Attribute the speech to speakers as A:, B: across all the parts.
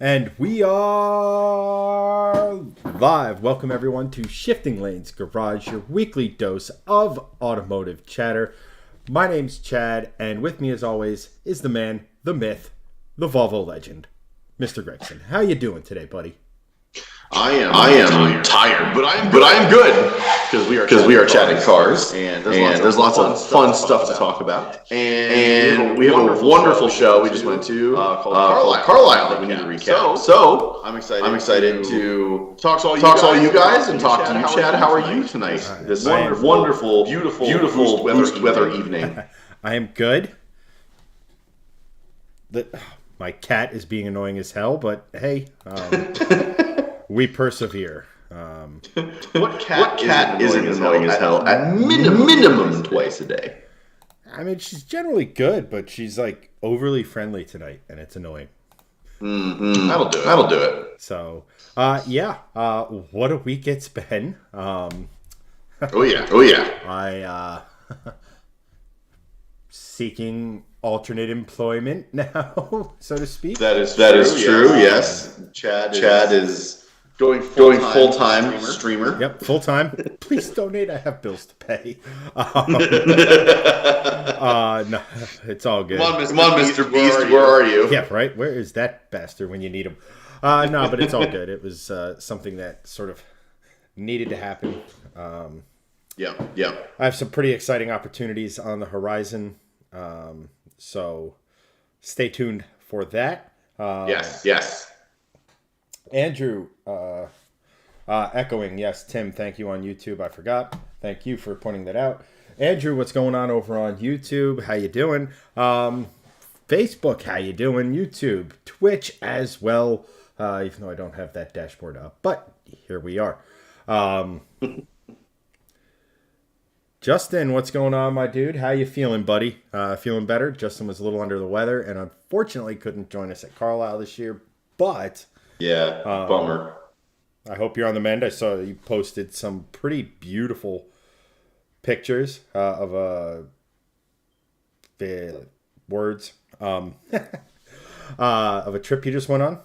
A: And we are live. Welcome everyone to Shifting Lanes Garage, your weekly dose of automotive chatter. My name's Chad, and with me as always is the man, the myth, the Volvo legend, Mr. Gregson. How you doing today, buddy?
B: I am tired, but I'm good because we are chatting cars, and there's lots of fun stuff to talk about. And we have a wonderful show we just went to called Carlisle that we need to recap. So I'm excited to talk to all you guys and talk to you, Chad. How are you tonight? This wonderful, beautiful weather evening.
A: I am good. My cat is being annoying as hell, but hey. We persevere.
B: What cat isn't annoying as hell at minimum twice a day?
A: I mean, she's generally good, but she's like overly friendly tonight, and it's annoying.
B: Mm-hmm. That'll do it.
A: So, what a week it's been.
B: Oh yeah.
A: I seeking alternate employment now, so to speak.
B: That is true. Yes. Chad is going full-time streamer.
A: Yep, full-time. Please donate. I have bills to pay. No, it's all good.
B: Come on, Mr. Beast. Where are you?
A: Yeah, right. Where is that bastard when you need him? No, but it's all good. It was something that sort of needed to happen.
B: Yeah.
A: I have some pretty exciting opportunities on the horizon. So stay tuned for that.
B: Yes.
A: Andrew, echoing, yes, Tim, thank you on YouTube. I forgot. Thank you for pointing that out. Andrew, what's going on over on YouTube? How you doing? Facebook, how you doing? YouTube, Twitch as well, even though I don't have that dashboard up. But here we are. Justin, what's going on, my dude? How you feeling, buddy? Feeling better? Justin was a little under the weather and unfortunately couldn't join us at Carlisle this year, but...
B: Yeah, bummer.
A: I hope you're on the mend. I saw that you posted some pretty beautiful pictures of words of a trip you just went on.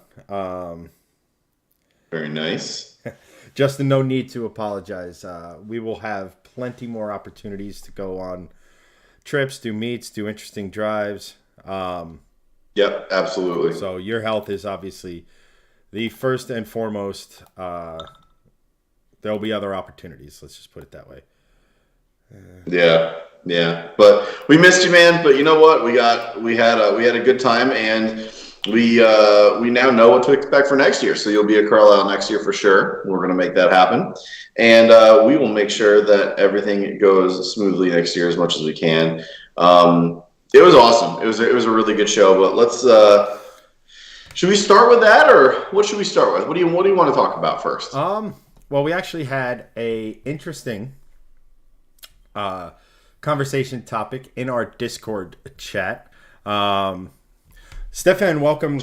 B: Very nice.
A: Justin, no need to apologize. We will have plenty more opportunities to go on trips, do meets, do interesting drives.
B: Yep, absolutely.
A: So your health is obviously the first and foremost. There'll be other opportunities. Let's just put it that way.
B: Yeah. But we missed you, man. But you know what? We had a good time, and we now know what to expect for next year. So you'll be at Carlisle next year for sure. We're gonna make that happen, and we will make sure that everything goes smoothly next year as much as we can. It was awesome. It was a really good show. But let's. Should we start with that, or what should we start with? What do you want to talk about first?
A: Well, we actually had a interesting conversation topic in our Discord chat. Stefan, welcome.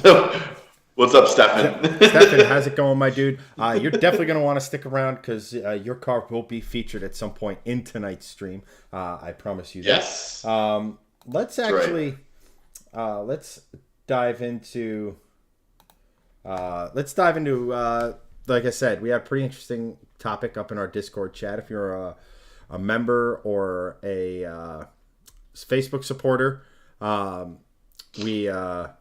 B: What's up, Stefan?
A: Stefan, how's it going, my dude? You're definitely going to want to stick around because your car will be featured at some point in tonight's stream. I promise you that.
B: Yes.
A: Let's actually let's dive into. Like I said, we have a pretty interesting topic up in our Discord chat. If you're a member or a Facebook supporter, we have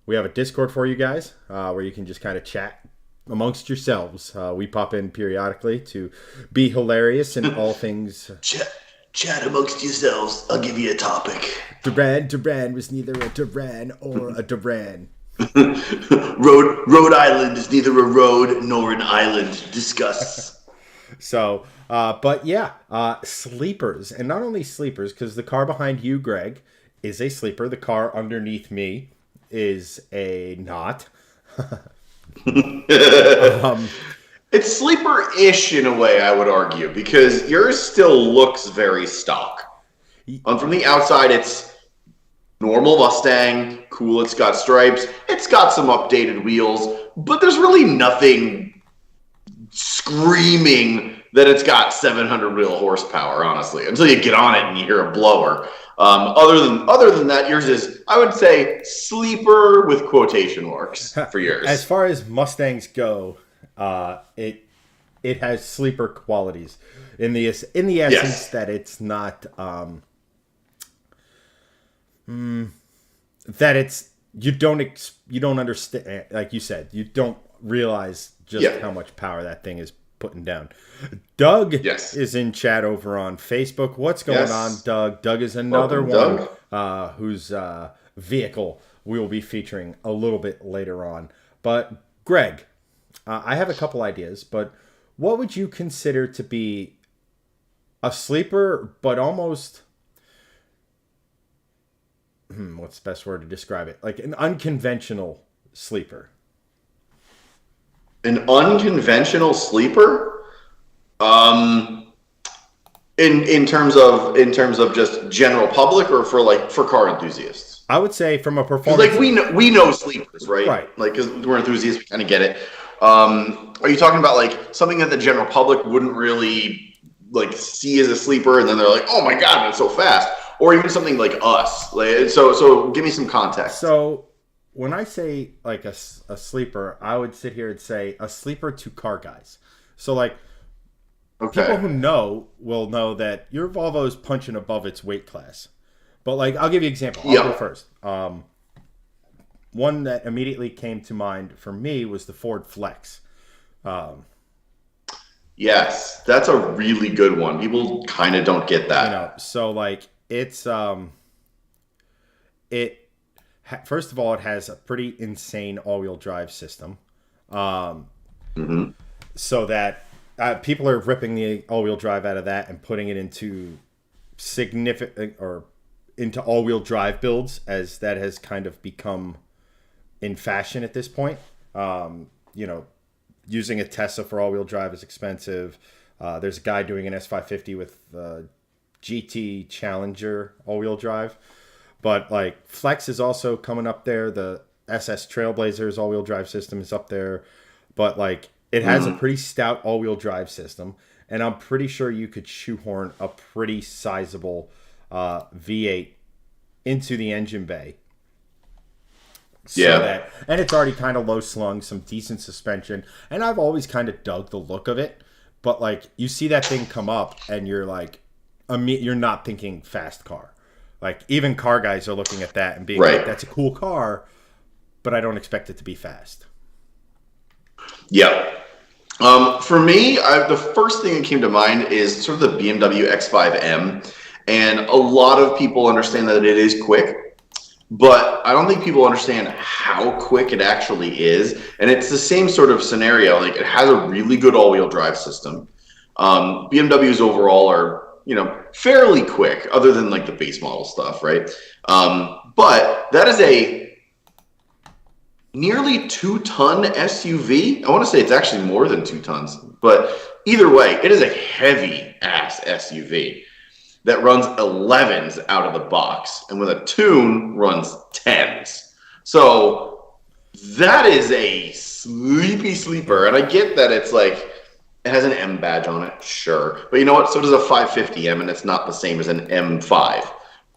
A: a Discord for you guys where you can just kind of chat amongst yourselves. We pop in periodically to be hilarious and all things.
B: Chat amongst yourselves. I'll give you a topic.
A: Duran was neither a Duran or a Duran.
B: Rhode Island is neither a road nor an island. Discuss.
A: So, but yeah, sleepers, and not only sleepers, because the car behind you, Greg, is a sleeper. The car underneath me is a not.
B: It's sleeper-ish in a way, I would argue, because yours still looks very stock. From the outside, it's normal Mustang, cool, it's got stripes, it's got some updated wheels, but there's really nothing screaming that it's got 700 wheel horsepower, honestly, until you get on it and you hear a blower. Other than that, yours is, I would say, sleeper with quotation marks for yours.
A: As far as Mustangs go, it has sleeper qualities in the essence that it's not that it's you don't understand, like you said, you don't realize just how much power that thing is putting down. Doug is in chat over on Facebook. What's going on, Doug? Doug is another one whose vehicle we will be featuring a little bit later on. But Greg, I have a couple ideas, but what would you consider to be a sleeper, but almost what's the best word to describe it? Like an unconventional sleeper.
B: An unconventional sleeper? In terms of just general public, or for car enthusiasts?
A: I would say from a performance.
B: Like we know sleepers, right?
A: Right.
B: Like, because we're enthusiasts, we kind of get it. Are you talking about like something that the general public wouldn't really like see as a sleeper, and then they're like, "Oh my god, it's so fast," or even something like us? Like, so give me some context.
A: So when I say like a sleeper, I would sit here and say a sleeper to car guys. So like people who know will know that your Volvo is punching above its weight class. But like, I'll give you an example. I'll go first. One that immediately came to mind for me was the Ford Flex.
B: Yes, that's a really good one. People kind of don't get that.
A: So like it's first of all, it has a pretty insane all-wheel drive system. So that people are ripping the all-wheel drive out of that and putting it into significant or into all-wheel drive builds, as that has kind of become in fashion at this point. Using a Tesla for all-wheel drive is expensive. There's a guy doing an S550 with GT Challenger all-wheel drive. But like Flex is also coming up there. The SS Trailblazer's all-wheel drive system is up there. But like it has a pretty stout all-wheel drive system. And I'm pretty sure you could shoehorn a pretty sizable V8 into the engine bay. And it's already kind of low slung, some decent suspension, and I've always kind of dug the look of it. But like you see that thing come up, and you're like, you're not thinking fast car. Like even car guys are looking at that and being like, "That's a cool car," but I don't expect it to be fast.
B: Yeah. For me, the first thing that came to mind is sort of the BMW X5M. And a lot of people understand that it is quick, but I don't think people understand how quick it actually is. And it's the same sort of scenario. Like, it has a really good all-wheel drive system. BMWs overall are, fairly quick, other than like the base model stuff, right? But that is a nearly 2-ton SUV. I want to say it's actually more than 2 tons, but either way, it is a heavy ass SUV that runs 11s out of the box, and with a tune runs 10s. So that is a sleepy sleeper. And I get that it's like, it has an M badge on it, sure. But you know what? So does a 550M, and it's not the same as an M5.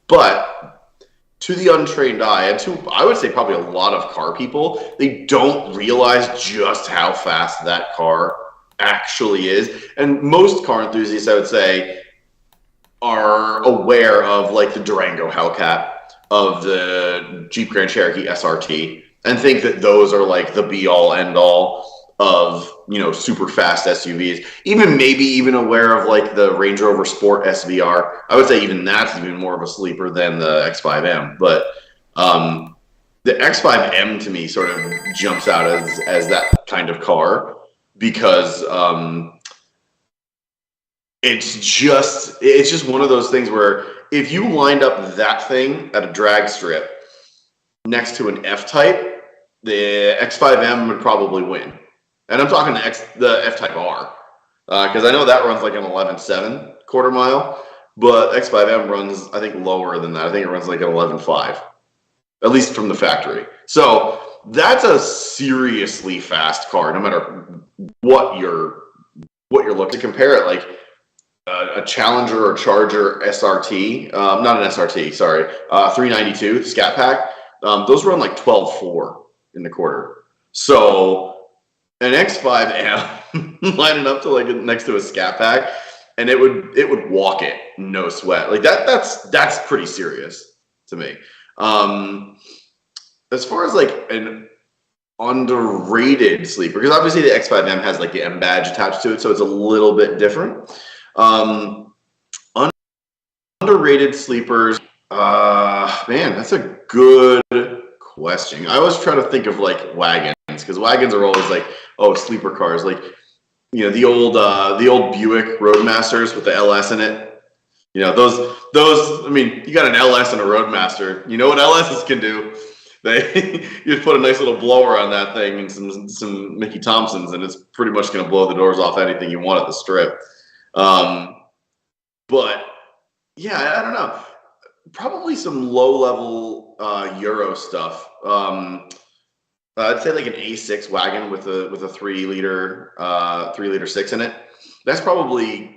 B: But to the untrained eye, and to, I would say, probably a lot of car people, they don't realize just how fast that car actually is. And most car enthusiasts, I would say, are aware of like the Durango Hellcat, of the Jeep Grand Cherokee SRT, and think that those are like the be all end all of, super fast SUVs. Maybe even aware of like the Range Rover Sport SVR. I would say even that's even more of a sleeper than the X5M. But the X5M to me sort of jumps out as that kind of car, because it's just one of those things where if you lined up that thing at a drag strip next to an F-Type, the X5M would probably win. And I'm talking the F-Type R, because I know that runs like an 11.7 quarter mile, but X5M runs, I think, lower than that. I think it runs like an 11.5, at least from the factory. So that's a seriously fast car, no matter what your what you're looking to compare it, like a Challenger or Charger SRT, not an SRT, sorry, 392 Scat Pack. Those run like 12.4 in the quarter. So an X5 amp lining up to like next to a Scat Pack, and it would walk it, no sweat. Like that's pretty serious to me. As far as like an underrated sleeper, because obviously the X5M has like the M badge attached to it, so it's a little bit different. Underrated sleepers, man, that's a good question. I always try to think of like wagons, because wagons are always like, oh, sleeper cars, like, you know, the old Buick Roadmasters with the LS in it. You know, those. I mean, you got an LS and a Roadmaster. You know what LSs can do? You just put a nice little blower on that thing and some Mickey Thompsons, and it's pretty much going to blow the doors off anything you want at the strip. But yeah, I don't know. Probably some low-level Euro stuff. I'd say like an A6 wagon with a 3-liter 6 in it. That's probably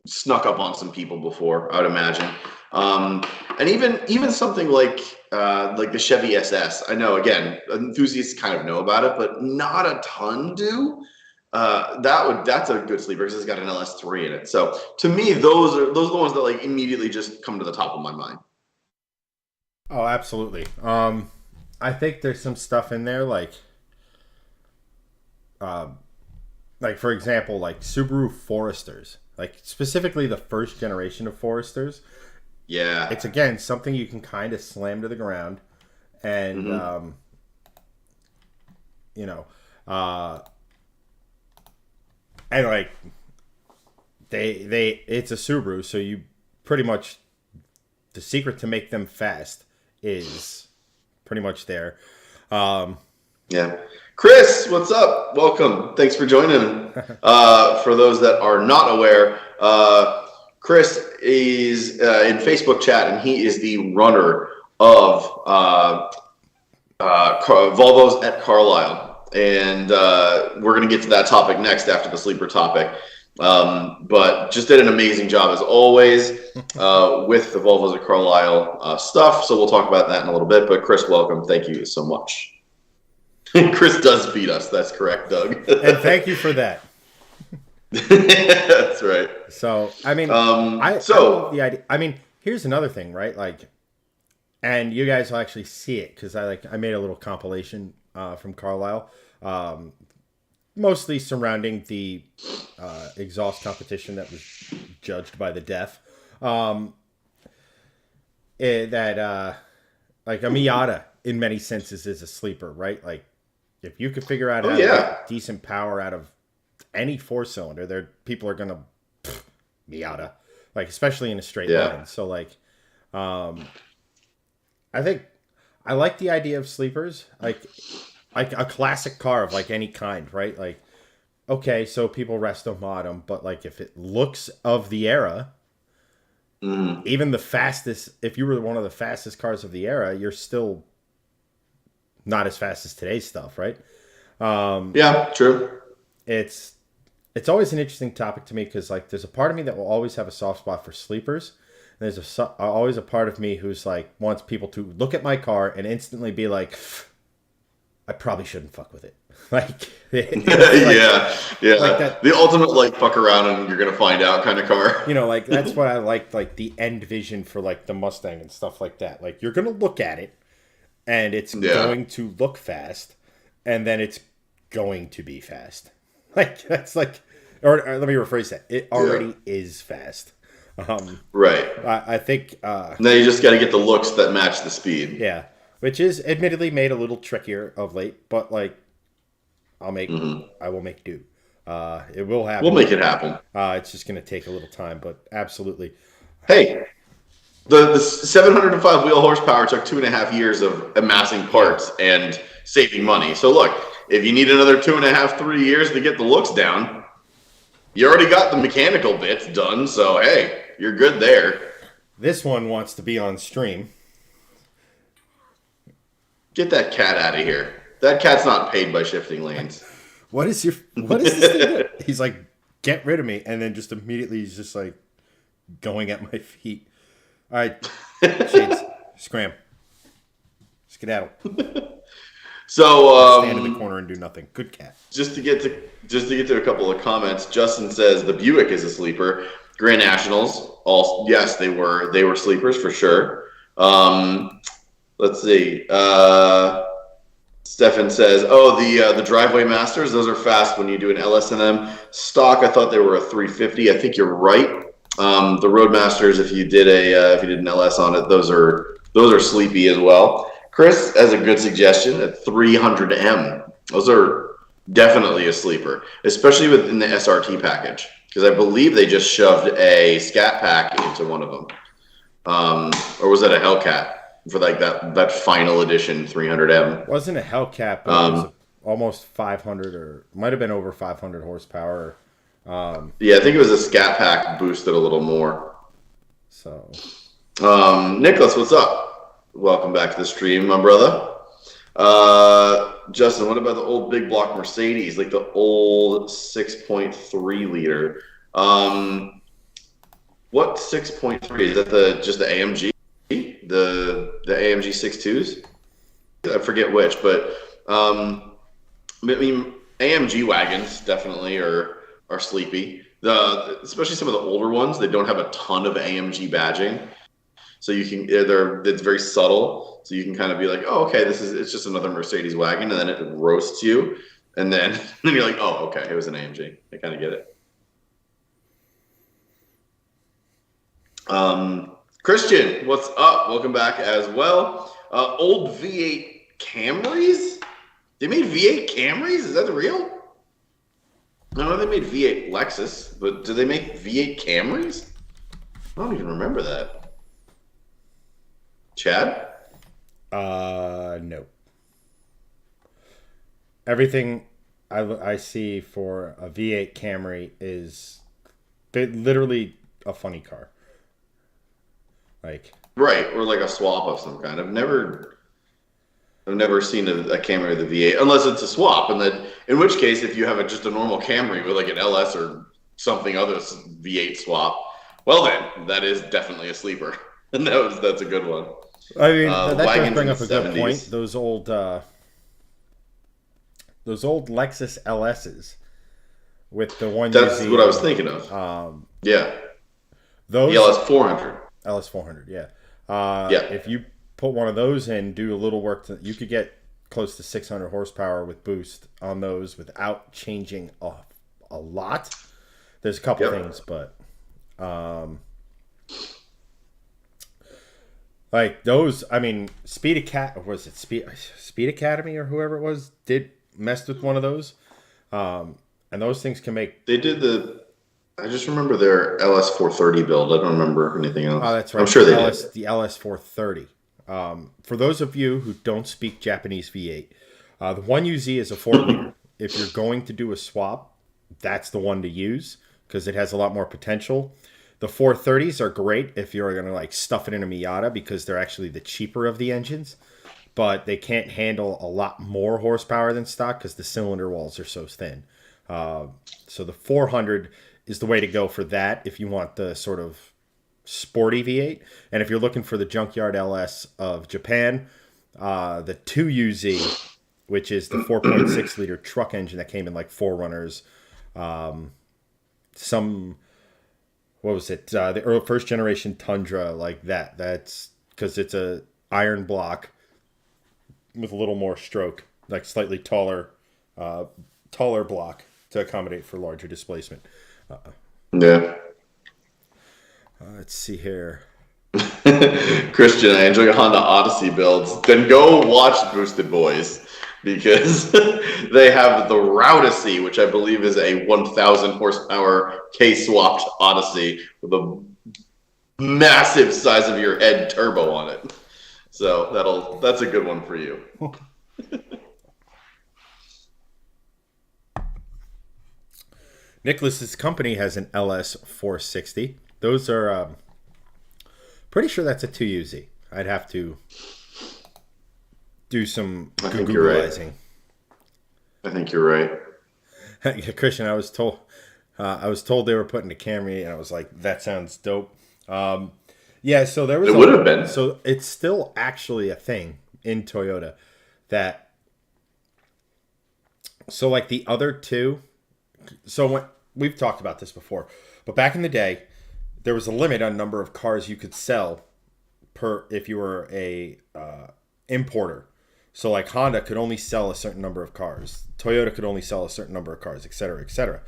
B: snuck up on some people before, I would imagine. And even something like the Chevy SS. I know, again, enthusiasts kind of know about it, but not a ton do. That's a good sleeper because it's got an LS3 in it. So to me, those are the ones that like immediately just come to the top of my mind.
A: Oh, absolutely. I think there's some stuff in there like for example, like Subaru Foresters, like specifically the first generation of Foresters.
B: Yeah,
A: it's again something you can kind of slam to the ground, and you know, and like it's a Subaru, so you pretty much, the secret to make them fast is pretty much there.
B: Yeah. Chris, what's up? Welcome. Thanks for joining. For those that are not aware, Chris is in Facebook chat, and he is the runner of Volvos at Carlisle. And we're going to get to that topic next after the sleeper topic. But just did an amazing job as always with the Volvos at Carlisle stuff. So we'll talk about that in a little bit. But Chris, welcome. Thank you so much. Chris does beat us. That's correct, Doug.
A: And thank you for that.
B: That's right.
A: So, I mean, I love the idea. I mean, here's another thing, right? Like, and you guys will actually see it because I made a little compilation from Carlisle, mostly surrounding the exhaust competition that was judged by the deaf. Like a Miata, in many senses, is a sleeper, right? Like, if you could figure out how to get decent power out of any 4-cylinder, people are gonna Miata, like, especially in a straight line. So like, I think I like the idea of sleepers, like a classic car of like any kind, right? Like, okay, so people resto mod them, but like if it looks of the era, even the fastest, if you were one of the fastest cars of the era, you're still not as fast as today's stuff, right?
B: Yeah, true.
A: It's always an interesting topic to me because like there's a part of me that will always have a soft spot for sleepers. And there's always a part of me who's like wants people to look at my car and instantly be like, I probably shouldn't fuck with it. Like,
B: yeah.
A: Like that,
B: the ultimate like fuck around and you're gonna find out kind of car.
A: You know, like that's what I like the end vision for like the Mustang and stuff like that. Like you're gonna look at it, and it's going to look fast, and then it's going to be fast. Like that's like, or let me rephrase that. It already is fast.
B: Right.
A: I think.
B: Now you just got to get the looks that match the speed.
A: Yeah, which is admittedly made a little trickier of late, but like, I will make do. It will happen.
B: We'll make it happen.
A: It's just going to take a little time, but absolutely.
B: Hey, the 705 wheel horsepower took 2.5 years of amassing parts and saving money. So look, if you need another 2.5, 3 years to get the looks down, you already got the mechanical bits done. So hey, you're good there.
A: This one wants to be on stream.
B: Get that cat out of here. That cat's not paid by shifting lanes.
A: What is this thing? He's like get rid of me. And then just immediately he's just like going at my feet. All right, Shades, scram. Skedaddle.
B: So
A: stand in the corner and do nothing. Good cat.
B: Just to get to a couple of comments, Justin says the Buick is a sleeper. Grand Nationals, yes, they were sleepers for sure. Let's see. Stefan says, the Driveway Masters, those are fast when you do an LS&M. Stock, I thought they were a 350. I think you're right. The Roadmasters, if you did an LS on it, those are sleepy as well. Chris has a good suggestion at 300M. Those are definitely a sleeper, especially within the SRT package, because I believe they just shoved a Scat Pack into one of them. Or was that a Hellcat for like that final edition 300M?
A: It wasn't a Hellcat, but it was almost 500 or might have been over 500 horsepower.
B: Yeah, I think it was a Scat Pack boosted a little more.
A: So,
B: Nicholas, what's up? Welcome back to the stream, my brother. Justin, what about the old big block Mercedes, like the old 6.3 liter? What 6.3 is that? Just the AMG, the AMG 6.2s? I forget which, but I mean AMG wagons definitely are sleepy. Especially some of the older ones, they don't have a ton of AMG badging. So it's very subtle. So you can kind of be like, oh, okay, it's just another Mercedes wagon, and then it roasts you, and then you're like, oh, okay, it was an AMG. I kind of get it. Christian, what's up? Welcome back as well. Old V8 Camrys? They made V8 Camrys? Is that real? I know they made V8 Lexus, but do they make V8 Camrys? I don't even remember that. Chad?
A: No. Everything I see for a V8 Camry is literally a funny car. Like
B: right, or like a swap of some kind. I've never seen a Camry with a V8 unless it's a swap, and then in which case, if you have just a normal Camry with like an LS or something other V8 swap, well then that is definitely a sleeper, and that's a good one.
A: I mean, that does bring up a good point. Those old Lexus LSs with the one.
B: That's what I was thinking of. Yeah.
A: Those
B: the LS400.
A: LS400, yeah.
B: Yeah.
A: If you put one of those in, do a little work, you could get close to 600 horsepower with boost on those without changing a lot. There's a couple things, but like those, I mean, Speed Academy or whoever it was messed with one of those, and those things can make.
B: They did I just remember their LS430 build. I don't remember anything else.
A: Oh, that's right.
B: I'm sure they did.
A: The LS430. For those of you who don't speak Japanese V8, the 1UZ is a 4-liter. If you're going to do a swap, that's the one to use because it has a lot more potential. The 430s are great if you're going to like stuff it in a Miata because they're actually the cheaper of the engines, but they can't handle a lot more horsepower than stock because the cylinder walls are so thin. So the 400 is the way to go for that if you want the sort of sporty V8. And if you're looking for the junkyard LS of Japan, the 2UZ, which is the 4.6 liter truck engine that came in like 4Runners, what was it? The first generation Tundra, like that. That's because it's a iron block with a little more stroke, like slightly taller block to accommodate for larger displacement.
B: Yeah.
A: Let's see here.
B: Christian, I enjoy Honda Odyssey builds. Then go watch Boosted Boys because they have the Routacy, which I believe is a 1,000 horsepower K-swapped Odyssey with a massive size of your head turbo on it. So that's a good one for you.
A: Nicholas's company has an LS 460. Those are pretty sure that's a 2UZ. I'd have to do some Googleizing.
B: I think you're right.
A: Christian, I was told I was told they were putting a Camry, and I was like, that sounds dope. Yeah, so there was
B: It would have been.
A: so it's still actually a thing in Toyota that so like the other two. So when we've talked about this before, but back in the day, there was a limit on number of cars you could sell per if you were a importer. So like Honda could only sell a certain number of cars, Toyota could only sell a certain number of cars, et cetera, et cetera.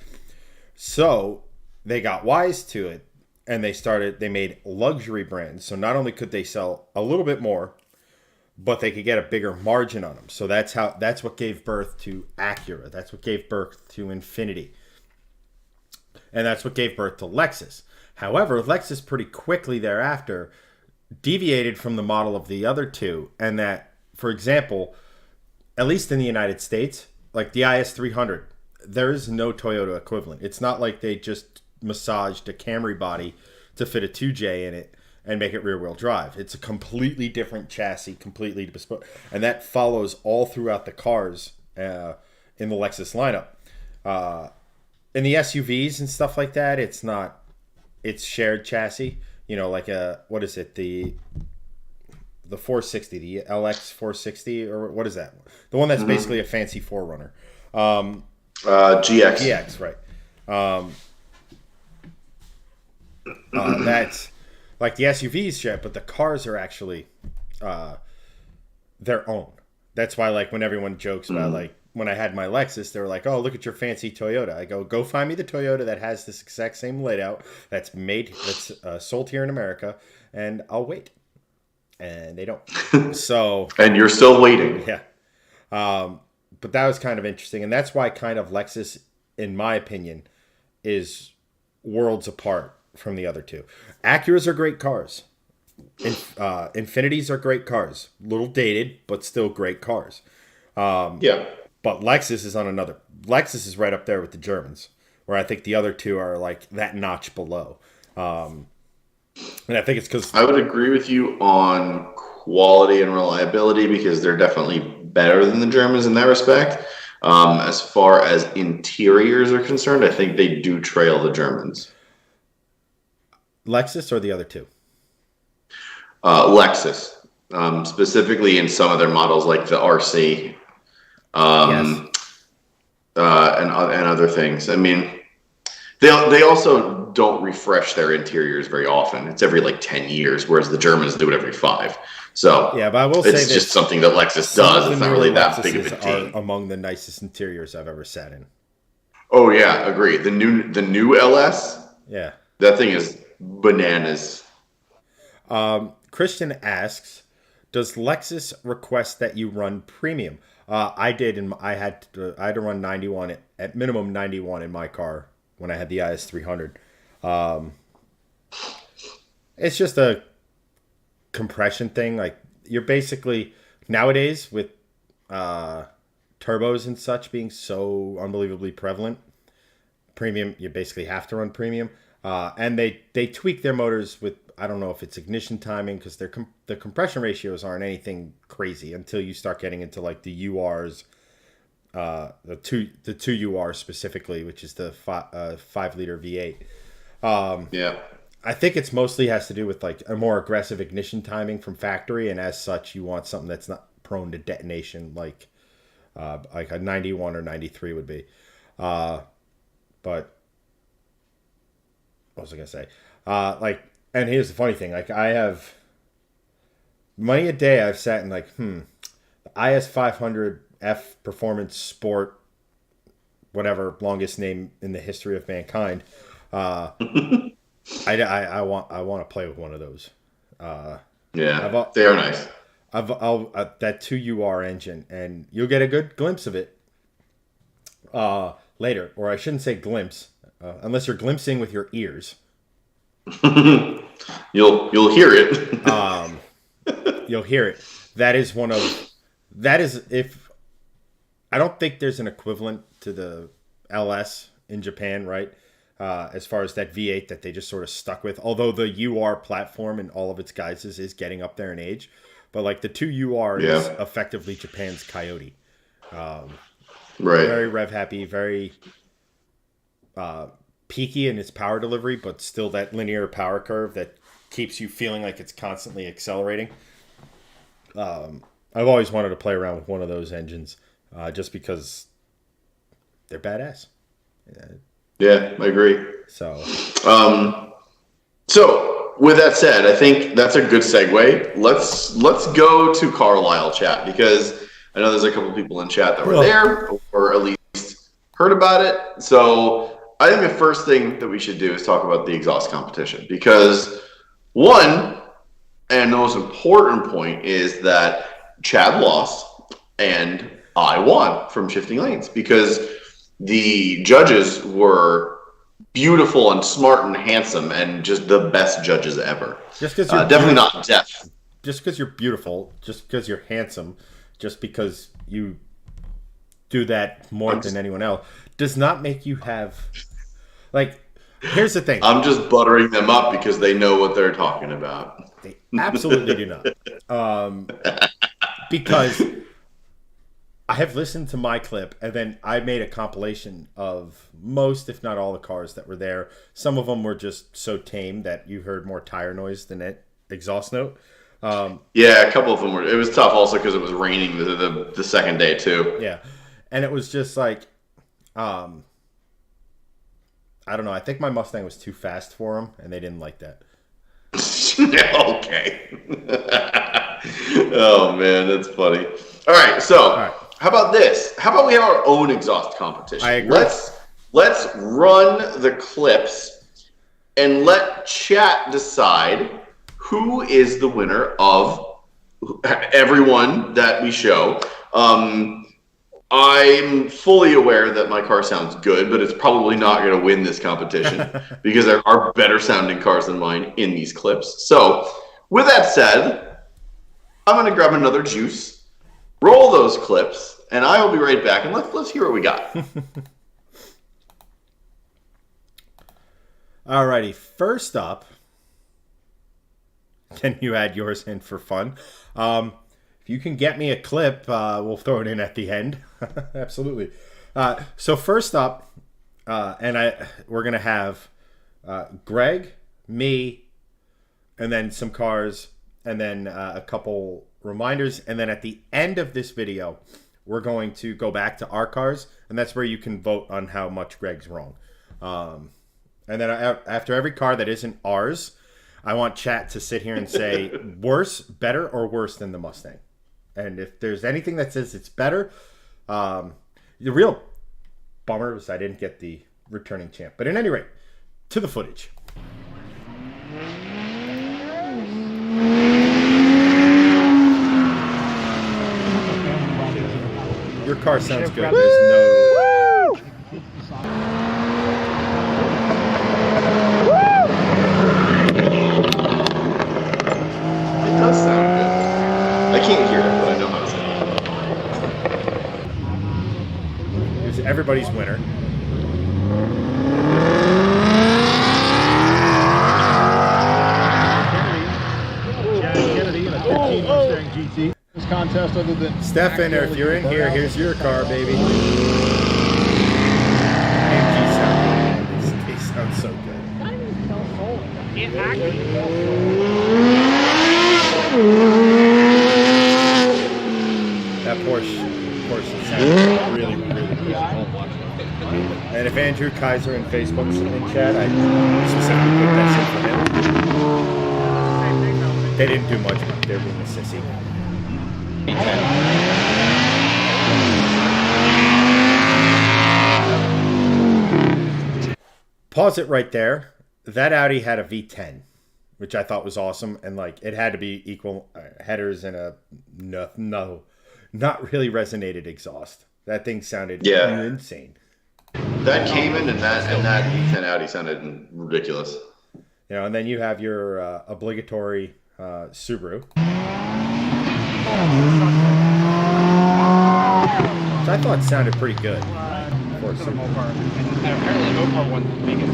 A: So they got wise to it and they made luxury brands. So not only could they sell a little bit more, but they could get a bigger margin on them. So that's what gave birth to Acura. That's what gave birth to Infiniti. And that's what gave birth to Lexus. However, Lexus pretty quickly thereafter deviated from the model of the other two, and that, for example, at least in the United States, like the IS300, there is no Toyota equivalent. It's not like they just massaged a Camry body to fit a 2J in it and make it rear wheel drive. It's a completely different chassis, completely bespoke, and that follows all throughout the cars in the Lexus lineup. In the SUVs and stuff like that, it's not. It's shared chassis. You know, like what is it? The 460, the LX 460, or what is that? The one that's basically a fancy 4Runner.
B: GX.
A: GX, right. That's like the SUVs share, but the cars are actually their own. That's why, like, when everyone jokes about, like, when I had my Lexus, they were like, oh, look at your fancy Toyota. I go find me the Toyota that has this exact same layout that's sold here in America, and I'll wait. And they don't. So.
B: And you're still waiting.
A: Yeah. But that was kind of interesting. And that's why kind of Lexus, in my opinion, is worlds apart from the other two. Acuras are great cars. Infinitis are great cars. Little dated, but still great cars.
B: Yeah.
A: But Lexus is on another. Lexus is right up there with the Germans, where I think the other two are like that notch below. And I think it's because
B: I would agree with you on quality and reliability because they're definitely better than the Germans in that respect. As far as interiors are concerned, I think they do trail the Germans.
A: Lexus or the other two?
B: Lexus, specifically in some of their models like the RC.
A: Yes.
B: And other things. I mean, they also don't refresh their interiors very often. It's every like 10 years, whereas the Germans do it every 5. So
A: yeah, but I will
B: it's
A: say
B: just something that Lexus does. It's not really that big of a
A: deal.
B: deal.
A: Among the nicest interiors I've ever sat in.
B: Oh yeah, agree. The new LS.
A: Yeah.
B: That thing is bananas.
A: Christian asks, does Lexus request that you run premium? I did, and I had to run 91 at minimum 91 in my car when I had the IS300. It's just a compression thing. Like you're basically nowadays with turbos and such being so unbelievably prevalent, premium, you basically have to run premium. And they tweak their motors with, I don't know if it's ignition timing, because the compression ratios aren't anything crazy until you start getting into like the URs, the two UR specifically, which is the 5-liter V8.
B: Yeah.
A: I think it's mostly has to do with like a more aggressive ignition timing from factory, and as such, you want something that's not prone to detonation, like a 91 or 93 would be. But what was I gonna say? And here's the funny thing: like I have many a day I've sat in like, the IS500F Performance Sport, whatever, longest name in the history of mankind. I want to play with one of those.
B: Yeah, they are nice.
A: I'll that 2UR engine, and you'll get a good glimpse of it later, or I shouldn't say glimpse, unless you're glimpsing with your ears.
B: You'll hear it.
A: You'll hear it. That is if I don't think there's an equivalent to the LS in Japan, right? As far as that V8 that they just sort of stuck with, although the UR platform and all of its guises is getting up there in age, but like the 2UR is effectively Japan's Coyote.
B: Right.
A: Very rev happy, very peaky in its power delivery, but still that linear power curve that keeps you feeling like it's constantly accelerating. I've always wanted to play around with one of those engines, just because they're badass.
B: Yeah, I agree.
A: So,
B: so with that said, I think that's a good segue. Let's go to Carlisle chat, because I know there's a couple people in chat that were there or at least heard about it. So I think the first thing that we should do is talk about the exhaust competition, because one, and the most important point, is that Chad lost and I won from Shifting Lanes, because the judges were beautiful and smart and handsome and just the best judges ever.
A: Just because you're
B: definitely not deaf.
A: Just because you're beautiful, just because you're handsome, just because you do that more than anyone else, does not make you have, like, here's the thing.
B: I'm just buttering them up because they know what they're talking about.
A: They absolutely do not. Because I have listened to my clip, and then I made a compilation of most, if not all, the cars that were there. Some of them were just so tame that you heard more tire noise than exhaust note.
B: Yeah, a couple of them were. It was tough also because it was raining the second day too.
A: Yeah, and it was just like, I don't know. I think my Mustang was too fast for them, and they didn't like that.
B: Okay. Oh man, that's funny. All right, so how about this? How about we have our own exhaust competition?
A: I agree.
B: Let's run the clips and let chat decide who is the winner of everyone that we show. I'm fully aware that my car sounds good, but it's probably not going to win this competition because there are better sounding cars than mine in these clips. So with that said, I'm going to grab another juice, roll those clips, and I will be right back, and let's hear what we got.
A: Alrighty, first up, can you add yours in for fun? If you can get me a clip, we'll throw it in at the end. Absolutely. So first up, we're gonna have Greg, me, and then some cars, and then a couple reminders, and then at the end of this video, we're going to go back to our cars, and that's where you can vote on how much Greg's wrong. And then after every car that isn't ours, I want chat to sit here and say worse, better, or worse than the Mustang. And if there's anything that says it's better, the real bummer was I didn't get the returning champ. But at any rate, to the footage. Your car sounds good. There's no...
B: It does sound good. I can't hear it, but I know how to sound.
A: Here's everybody's winner.
C: Kennedy in a 15 Mustang GT. This contest, other than
A: Stefan, if you're in here, here's your car, baby. And they sound so good. That Porsche sounds really, really good. And if Andrew Kaiser in Facebook's in chat, I specifically put that shit for him. They didn't do much, but they're being a sissy. Pause it right there. That Audi had a V10, which I thought was awesome, and like it had to be equal headers and a no, not really resonated exhaust. That thing sounded insane.
B: That Cayman and that V10 Audi sounded ridiculous.
A: You know, and then you have your obligatory Subaru, which I thought sounded pretty good. For a Subaru.
D: Apparently, Mopar won the biggest.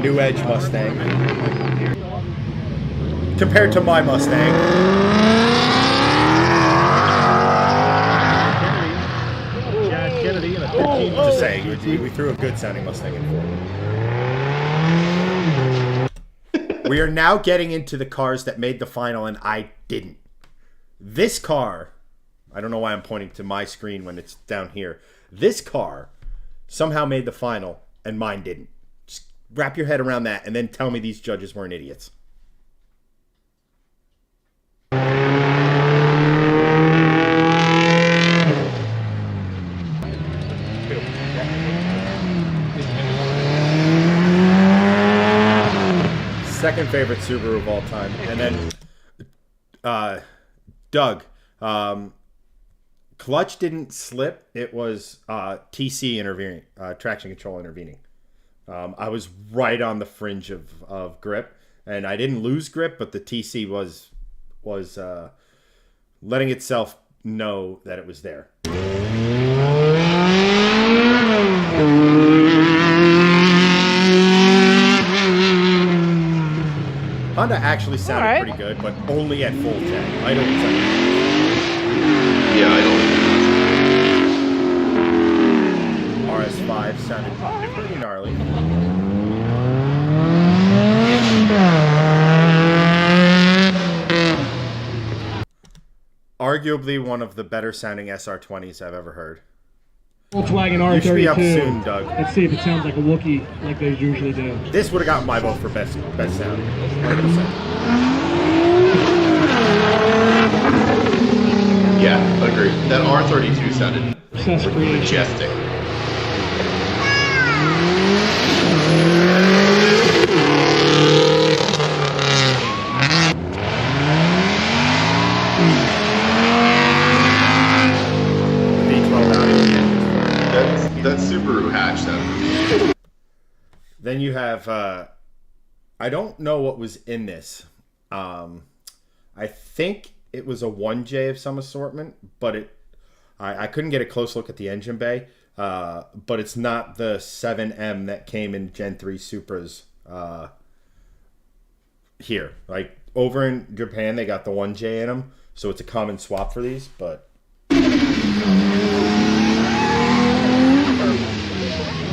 A: New Edge Mustang compared to my Mustang. we threw a good sounding Mustang in for. We are now getting into the cars that made the final, and I didn't. This car, I don't know why I'm pointing to my screen when it's down here. This car somehow made the final, and mine didn't. Just wrap your head around that, and then tell me these judges weren't idiots. Second favorite Subaru of all time. And then Doug, clutch didn't slip. It was TC intervening, traction control intervening. I was right on the fringe of grip, and I didn't lose grip, but the TC was letting itself know that it was there. Honda actually sounded pretty good, but only at full tech. I don't think.
B: Yeah, I don't.
A: RS5 sounded pretty gnarly. Arguably one of the better sounding SR20s I've ever heard.
C: Volkswagen R32.
A: You should be up soon, Doug.
C: Let's see if it sounds like a Wookiee like they usually do.
A: This would have gotten my vote for best sound. 100%.
B: Yeah, agree. That R32 sounded majestic. That Subaru hatch sounded.
A: Then you have, I don't know what was in this. I think it was a 1J of some assortment, but I couldn't get a close look at the engine bay. But it's not the 7M that came in Gen 3 Supras here. Like over in Japan, they got the 1J in them, so it's a common swap for these. But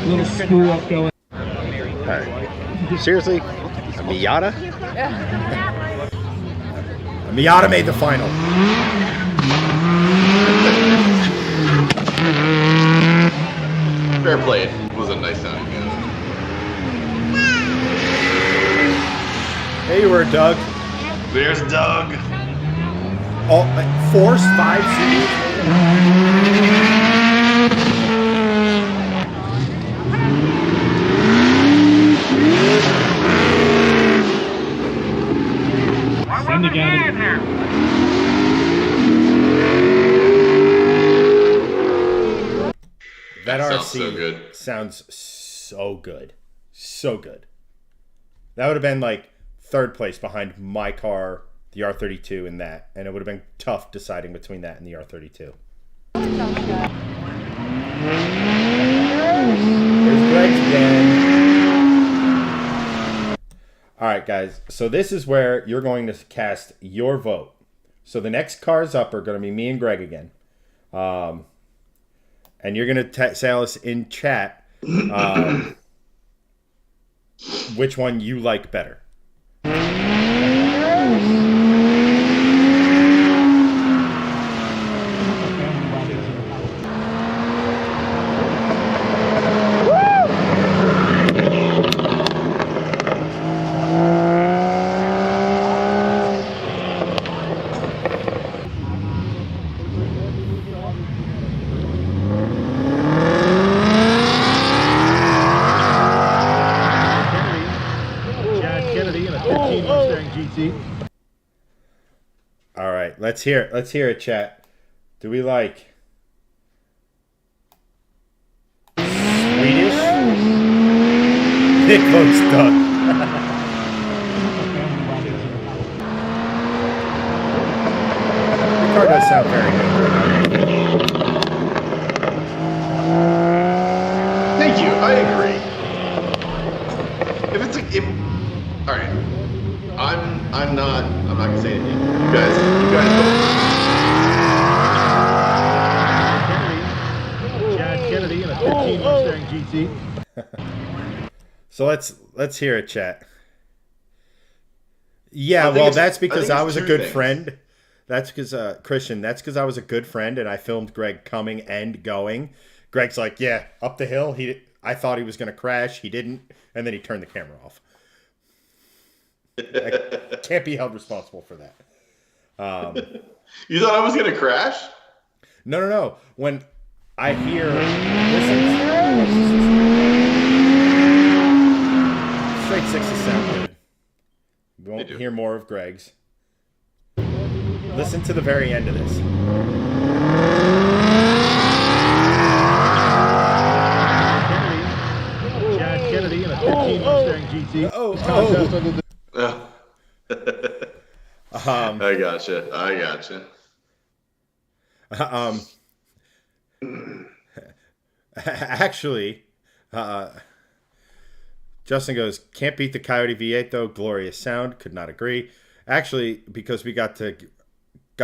C: Little screw up going.
A: right. Seriously, a Miata? A Miata made the final.
B: Fair play. It was a nice sounding gun.
A: There you were, Doug.
B: There's Doug.
A: All force 5 series.
C: Send again.
A: That
B: sounds
A: RC
B: so good.
A: sounds so good. So good. That would have been like third place behind my car, the R32, and that. And it would have been tough deciding between that and the R32. There's Greg's again. All right, guys. So this is where you're going to cast your vote. So the next cars up are going to be me and Greg again. And you're going to tell us in chat which one you like better. All right, let's hear it. Let's hear it, chat. Do we like Swedish? Nick votes Doug. The car does sound very good.
B: Thank you. I agree. If it's a, all right. I'm not gonna say anything. You guys
C: Chad Kennedy in a 15 Mustang GT. GT.
A: So let's hear it, chat. Yeah,
B: I think
A: well,
B: it's-
A: that's
B: I
A: because
B: think
A: I
B: it's
A: was a
B: two
A: good
B: things.
A: friend. That's because Christian. That's because I was a good friend, and I filmed Greg coming and going. Greg's like, yeah, up the hill. I thought he was going to crash. He didn't, and then he turned the camera off. I can't be held responsible for that.
B: You thought I was gonna crash?
A: No. When I hear, straight sixes sound good. We won't
B: They do.
A: hear more of Greg's. Listen to the very end of this.
C: Chad Kennedy in a 15 Mustang GT.
B: I gotcha.
A: Actually, Justin goes, can't beat the Coyote V8 though. Glorious sound. Could not agree. Actually, because we got to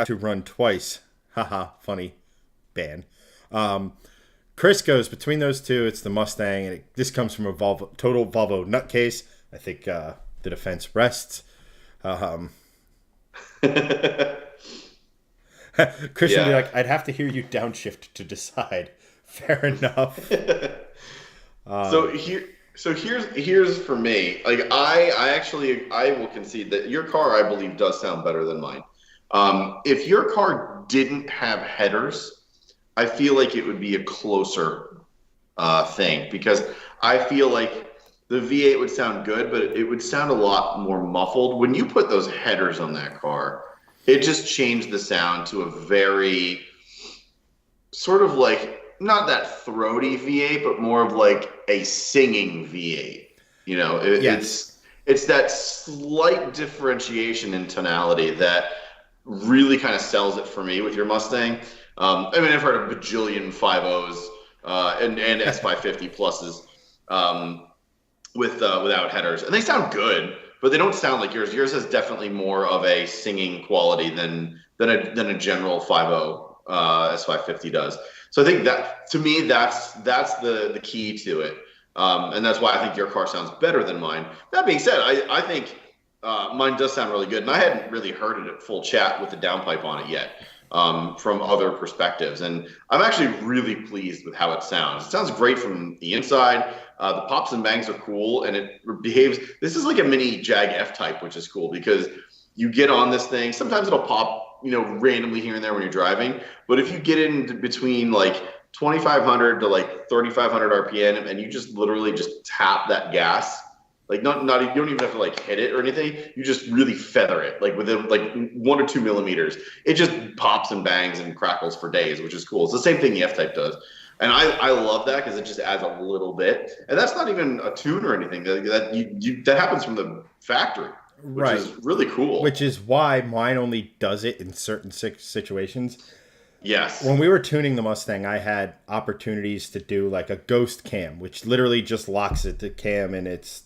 A: run twice. Haha, funny ban. Chris goes, between those two, it's the Mustang, and this comes from a total Volvo nutcase. I think the defense rests. Christian would be like, I'd have to hear you downshift to decide. Fair enough.
B: So here's for me. Like I will concede that your car, I believe, does sound better than mine. If your car didn't have headers, I feel like it would be a closer thing, because I feel like the V8 would sound good, but it would sound a lot more muffled. When you put those headers on that car, it just changed the sound to a very sort of like, not that throaty V8, but more of like a singing V8. You know,
A: Yes.
B: it's that slight differentiation in tonality that really kind of sells it for me with your Mustang. I mean, I've heard a bajillion 5.0s and S550 pluses without headers, and they sound good, but they don't sound like yours. Yours has definitely more of a singing quality than a general 5.0 S550 does. So I think that, to me, that's the key to it, and that's why I think your car sounds better than mine. That being said, I think mine does sound really good, and I hadn't really heard it at full chat with the downpipe on it yet, from other perspectives, and I'm actually really pleased with how it sounds. It sounds great from the inside. The pops and bangs are cool, and it behaves. This is like a mini Jag F-Type, which is cool because you get on this thing. Sometimes it'll pop, randomly here and there when you're driving. But if you get in between like 2,500 to like 3,500 RPM, and you just literally just tap that gas, like not you don't even have to like hit it or anything. You just really feather it, like within like 1 or 2 millimeters. It just pops and bangs and crackles for days, which is cool. It's the same thing the F-Type does. And I love that because it just adds a little bit. And that's not even a tune or anything. That happens from the factory, which is really cool.
A: Which is why mine only does it in certain situations.
B: Yes.
A: When we were tuning the Mustang, I had opportunities to do like a ghost cam, which literally just locks it to cam in its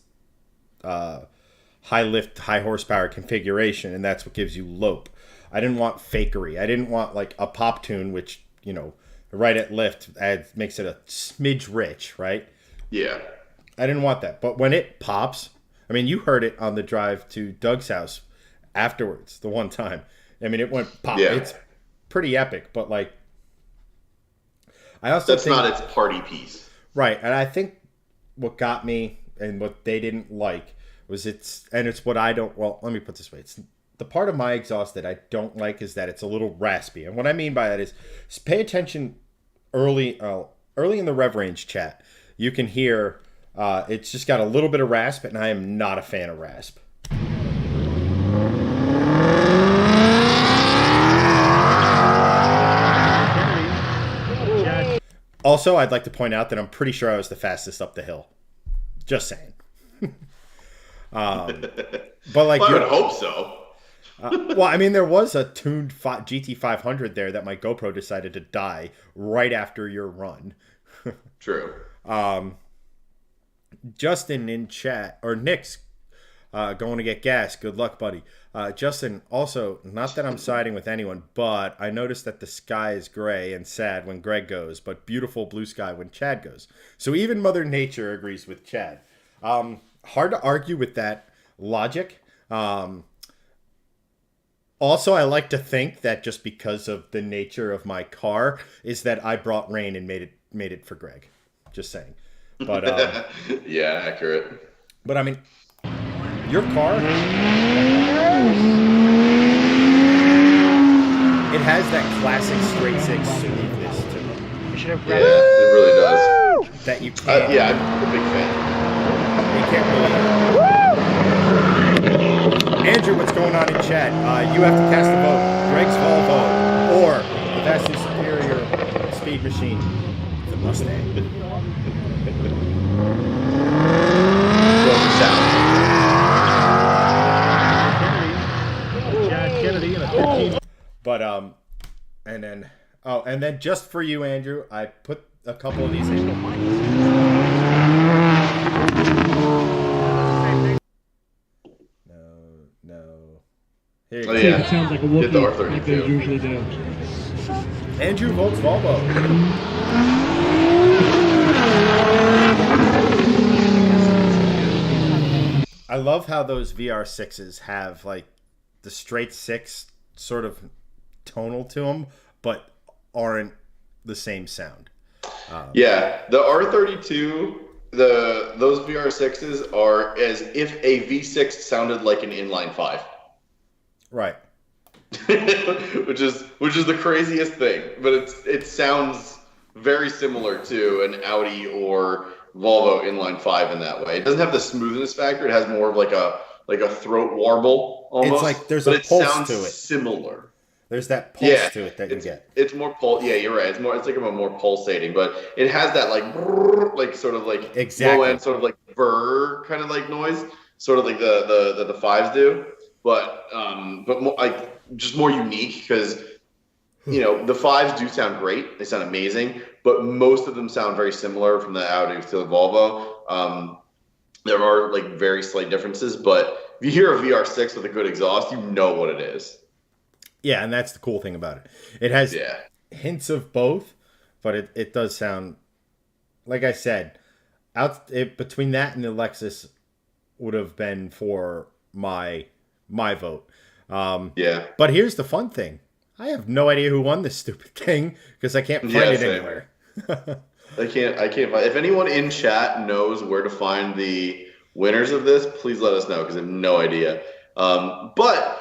A: high lift, high horsepower configuration, and that's what gives you lope. I didn't want fakery. I didn't want like a pop tune, which, right at lift makes it a smidge rich, right?
B: Yeah.
A: I didn't want that. But when it pops, I mean, you heard it on the drive to Doug's house afterwards, the one time. I mean, it went pop.
B: Yeah.
A: It's pretty epic, but like, I also
B: That's not its party piece.
A: Right. And I think what got me and what they didn't like was it's what I don't, well, let me put it this way. It's the part of my exhaust that I don't like is that it's a little raspy. And what I mean by that is pay attention early in the rev range chat. You can hear it's just got a little bit of rasp, and I am not a fan of rasp. Also, I'd like to point out that I'm pretty sure I was the fastest up the hill. Just saying. But like,
B: I would hope so.
A: Well, I mean, there was a tuned GT500 there that my GoPro decided to die right after your run.
B: True.
A: Justin in chat, or Nick's going to get gas. Good luck, buddy. Justin, also, not that I'm siding with anyone, but I noticed that the sky is gray and sad when Greg goes, but beautiful blue sky when Chad goes. So even Mother Nature agrees with Chad. Hard to argue with that logic. Also, I like to think that just because of the nature of my car is that I brought rain and made it for Greg. Just saying. But
B: yeah, accurate.
A: But I mean, your car, it has that classic straight six smoothness to it.
D: We should have
B: Yeah, it really does.
A: That you can't.
B: Yeah, I'm a big fan.
A: You can't really. Andrew, what's going on in chat? You have to cast a vote. Greg's Volvo or the vastly superior speed machine, the Mustang.
C: Chad Kennedy in a 15.
A: But and then just for you, Andrew, I put a couple of these in. No. Here you go.
B: Yeah.
E: It sounds like a
B: Get the
E: Wookiee, like they
B: R32.
E: usually do.
A: Andrew votes Volvo. I love how those VR6s have like the straight six sort of tonal to them, but aren't the same sound.
B: Yeah, the R32, those VR6s are as if a V6 sounded like an inline 5.
A: Right.
B: which is the craziest thing, but it sounds very similar to an Audi or Volvo inline 5 in that way. It doesn't have the smoothness factor. It has more of like a throat warble almost.
A: It's like there's
B: but
A: a
B: it
A: pulse
B: sounds
A: to it.
B: similar.
A: There's that pulse to it that you get.
B: It's more Yeah, you're right. It's like a more pulsating, but it has that like brrr, like sort of like
A: Exactly.
B: low end sort of like burr kind of like noise, sort of like the fives do, but more, like just more unique because the fives do sound great. They sound amazing, but most of them sound very similar from the Audi to the Volvo. There are like very slight differences, but if you hear a VR6 with a good exhaust, you know what it is.
A: Yeah, and that's the cool thing about it. It has
B: Yeah.
A: hints of both, but it does sound, like I said, between that and the Lexus would have been for my vote.
B: Yeah.
A: But here's the fun thing. I have no idea who won this stupid thing because I can't find it
B: same.
A: anywhere.
B: I can't find. If anyone in chat knows where to find the winners of this, please let us know because I have no idea. But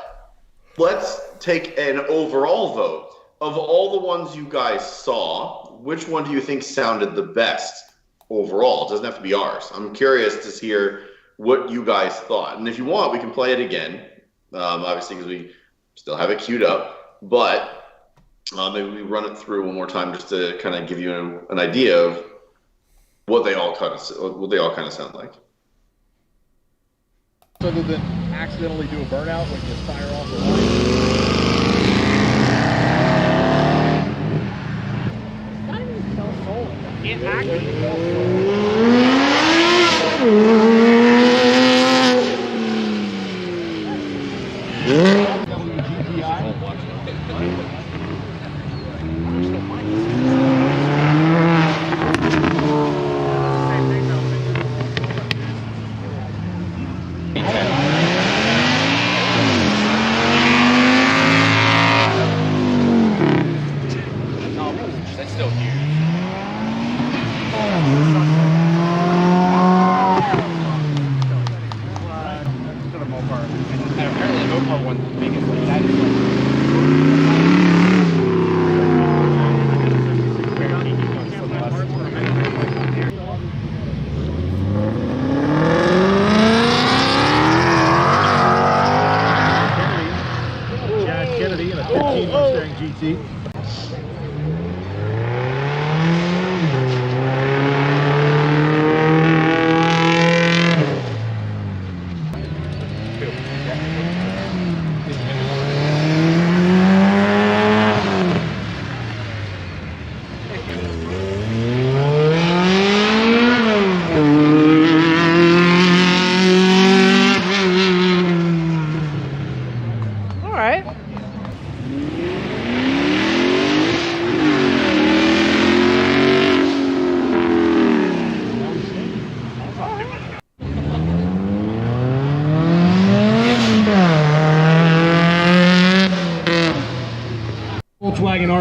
B: let's take an overall vote. Of all the ones you guys saw, which one do you think sounded the best overall? It doesn't have to be ours. I'm curious to hear what you guys thought. And if you want, we can play it again, obviously because we still have it queued up. But maybe we run it through one more time just to kind of give you an idea of what they all kind of sound like.
C: Other than accidentally do a burnout when you fire off the line.
D: It actually that's still huge. And apparently the Opar one's the biggest. That is
C: Chad Kennedy in a 15 Mustang GT.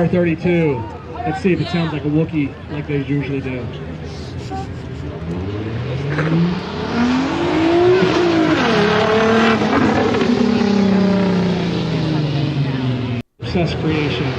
E: R32. Let's see if it sounds like a Wookiee like they usually do. Obsessed Creations.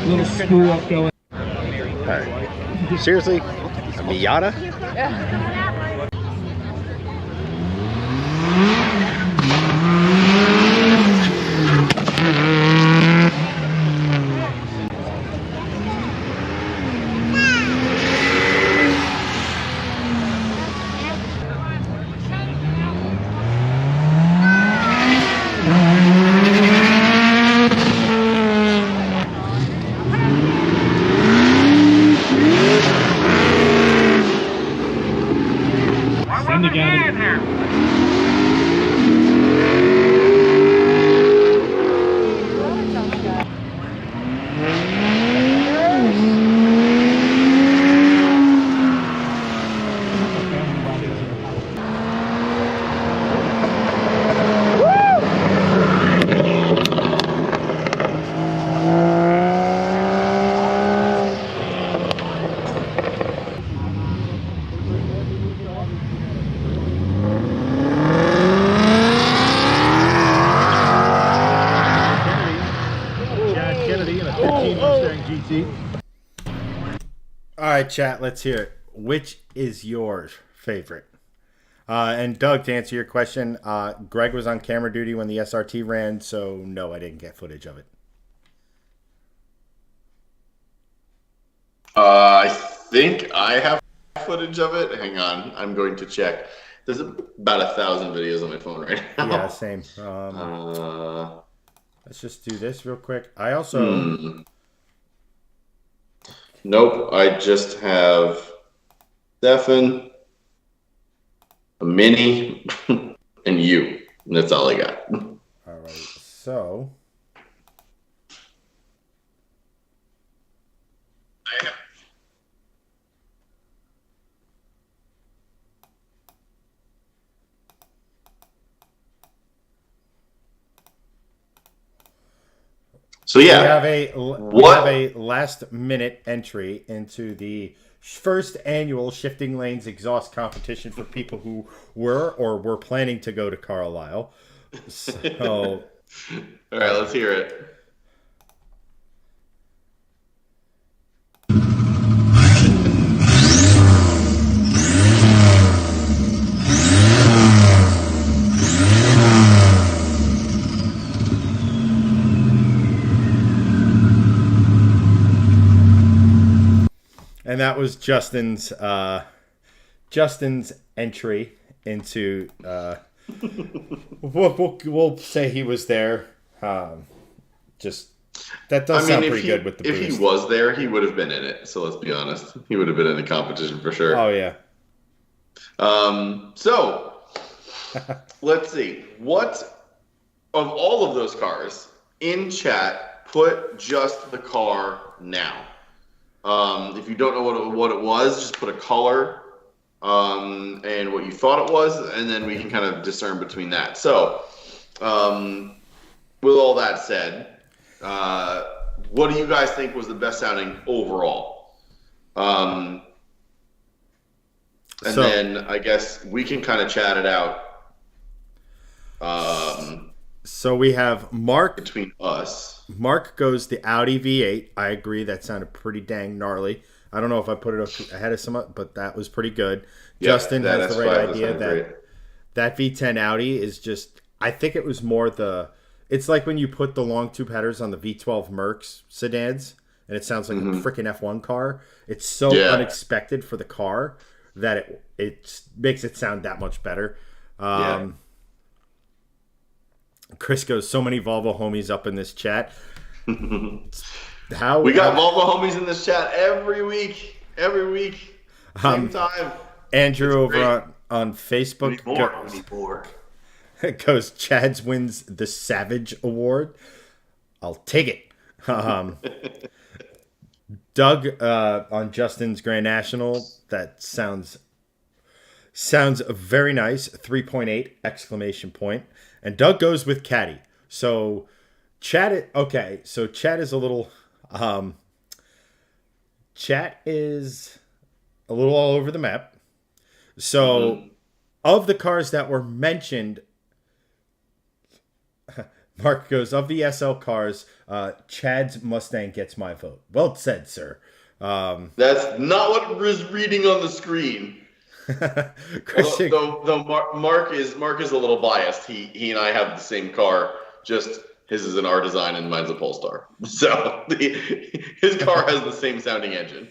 E: Little screw up going.
F: Seriously? A Miata?
E: Send again.
C: Chad Kennedy in a 15 Mustang GT.
A: All right, chat. Let's hear it. Which is your favorite? And Doug, to answer your question, Greg was on camera duty when the SRT ran, so no, I didn't get footage of it.
B: I think I have footage of it. Hang on, I'm going to check. There's about 1,000 videos on my phone right now.
A: Yeah, same. Let's just do this real quick. I also...
B: Nope, I just have Stefan, a Mini, and you. And that's all I got.
A: All right, so...
B: So yeah,
A: we have a last minute entry into the first annual Shifting Lanes exhaust competition for people who were planning to go to Carlisle. So,
B: all right, let's hear it.
A: and that was Justin's entry into. We'll say he was there. Just that does sound pretty good with the
B: if
A: boost.
B: he was there, he would have been in it. So let's be honest, he would have been in the competition for sure.
A: Oh yeah.
B: So let's see. What of all of those cars in chat? Put just the car now. If you don't know what it was, just put a color and what you thought it was, and then we can kind of discern between that. So, with all that said, what do you guys think was the best sounding overall? And then I guess we can kind of chat it out.
A: So we have Mark
B: between us.
A: Mark goes the Audi V8. I agree. That sounded pretty dang gnarly. I don't know if I put it up ahead of some, but that was pretty good.
B: Yeah,
A: Justin has the right idea
B: that
A: that V10 Audi is just. I think it was more the. It's like when you put the long tube headers on the V12 Mercs sedans, and it sounds like a freaking F1 car. It's so unexpected for the car that it makes it sound that much better. Chris goes, so many Volvo homies up in this chat.
B: We got Volvo homies in this chat every week. Same time.
A: Andrew over on Facebook.
B: We need more.
A: It goes, Chad's wins the Savage Award. I'll take it. Doug on Justin's Grand National. That sounds very nice. 3.8 exclamation point. And Doug goes with Caddy. So Chad. Okay, so Chad is a little. Chat is a little all over the map. So, of the cars that were mentioned, Mark goes, of the SL cars, Chad's Mustang gets my vote. Well said, sir.
B: That's not what was reading on the screen.
A: Christian,
B: Though Mark is a little biased. He and I have the same car, just his is an R design and mine's a Polestar. So his car has the same sounding engine.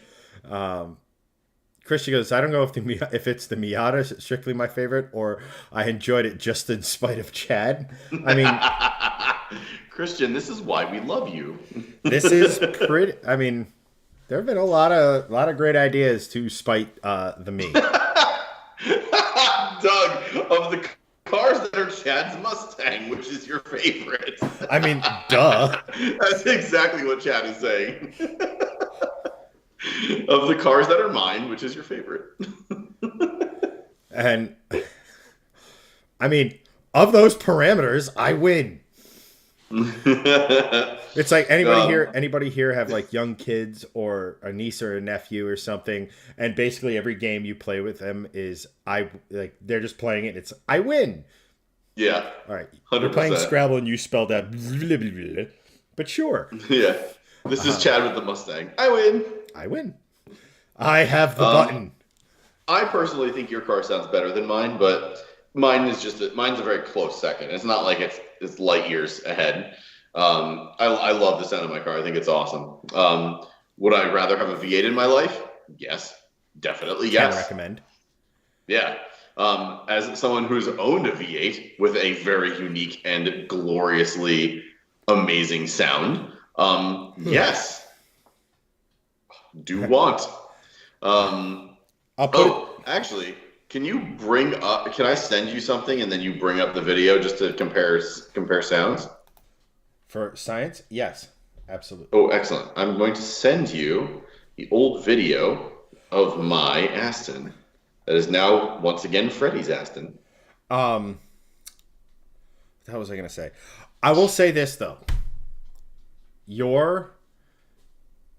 A: Christian goes, I don't know if it's the Miata strictly my favorite, or I enjoyed it just in spite of Chad. I mean,
B: Christian, this is why we love you.
A: This is pretty. I mean, there have been a lot of great ideas to spite the me.
B: Doug, of the cars that are Chad's Mustang, which is your favorite?
A: I mean, duh.
B: That's exactly what Chad is saying. Of the cars that are mine, which is your favorite?
A: And I mean, of those parameters, I win. It's like anybody here have like young kids or a niece or a nephew or something, and basically every game you play with them is they're just playing it. It's I win.
B: Yeah.
A: All right.
B: 100%.
A: You're playing Scrabble and you spelled out blah, blah, blah, but sure.
B: Yeah. This is Chad with the Mustang. I win.
A: I win. I have the button.
B: I personally think your car sounds better than mine, but mine's a very close second. It's not like it's light years ahead. I love the sound of my car. I think it's awesome. Would I rather have a V8 in my life? Yes, definitely yes.
A: Can recommend.
B: Yeah. As someone who's owned a V8 with a very unique and gloriously amazing sound, yes. Do want. Actually, can I send you something and then you bring up the video just to compare sounds?
A: For science? Yes, absolutely.
B: Oh, excellent. I'm going to send you the old video of my Aston that is now once again Freddie's Aston.
A: What was I going to say? I will say this though. Your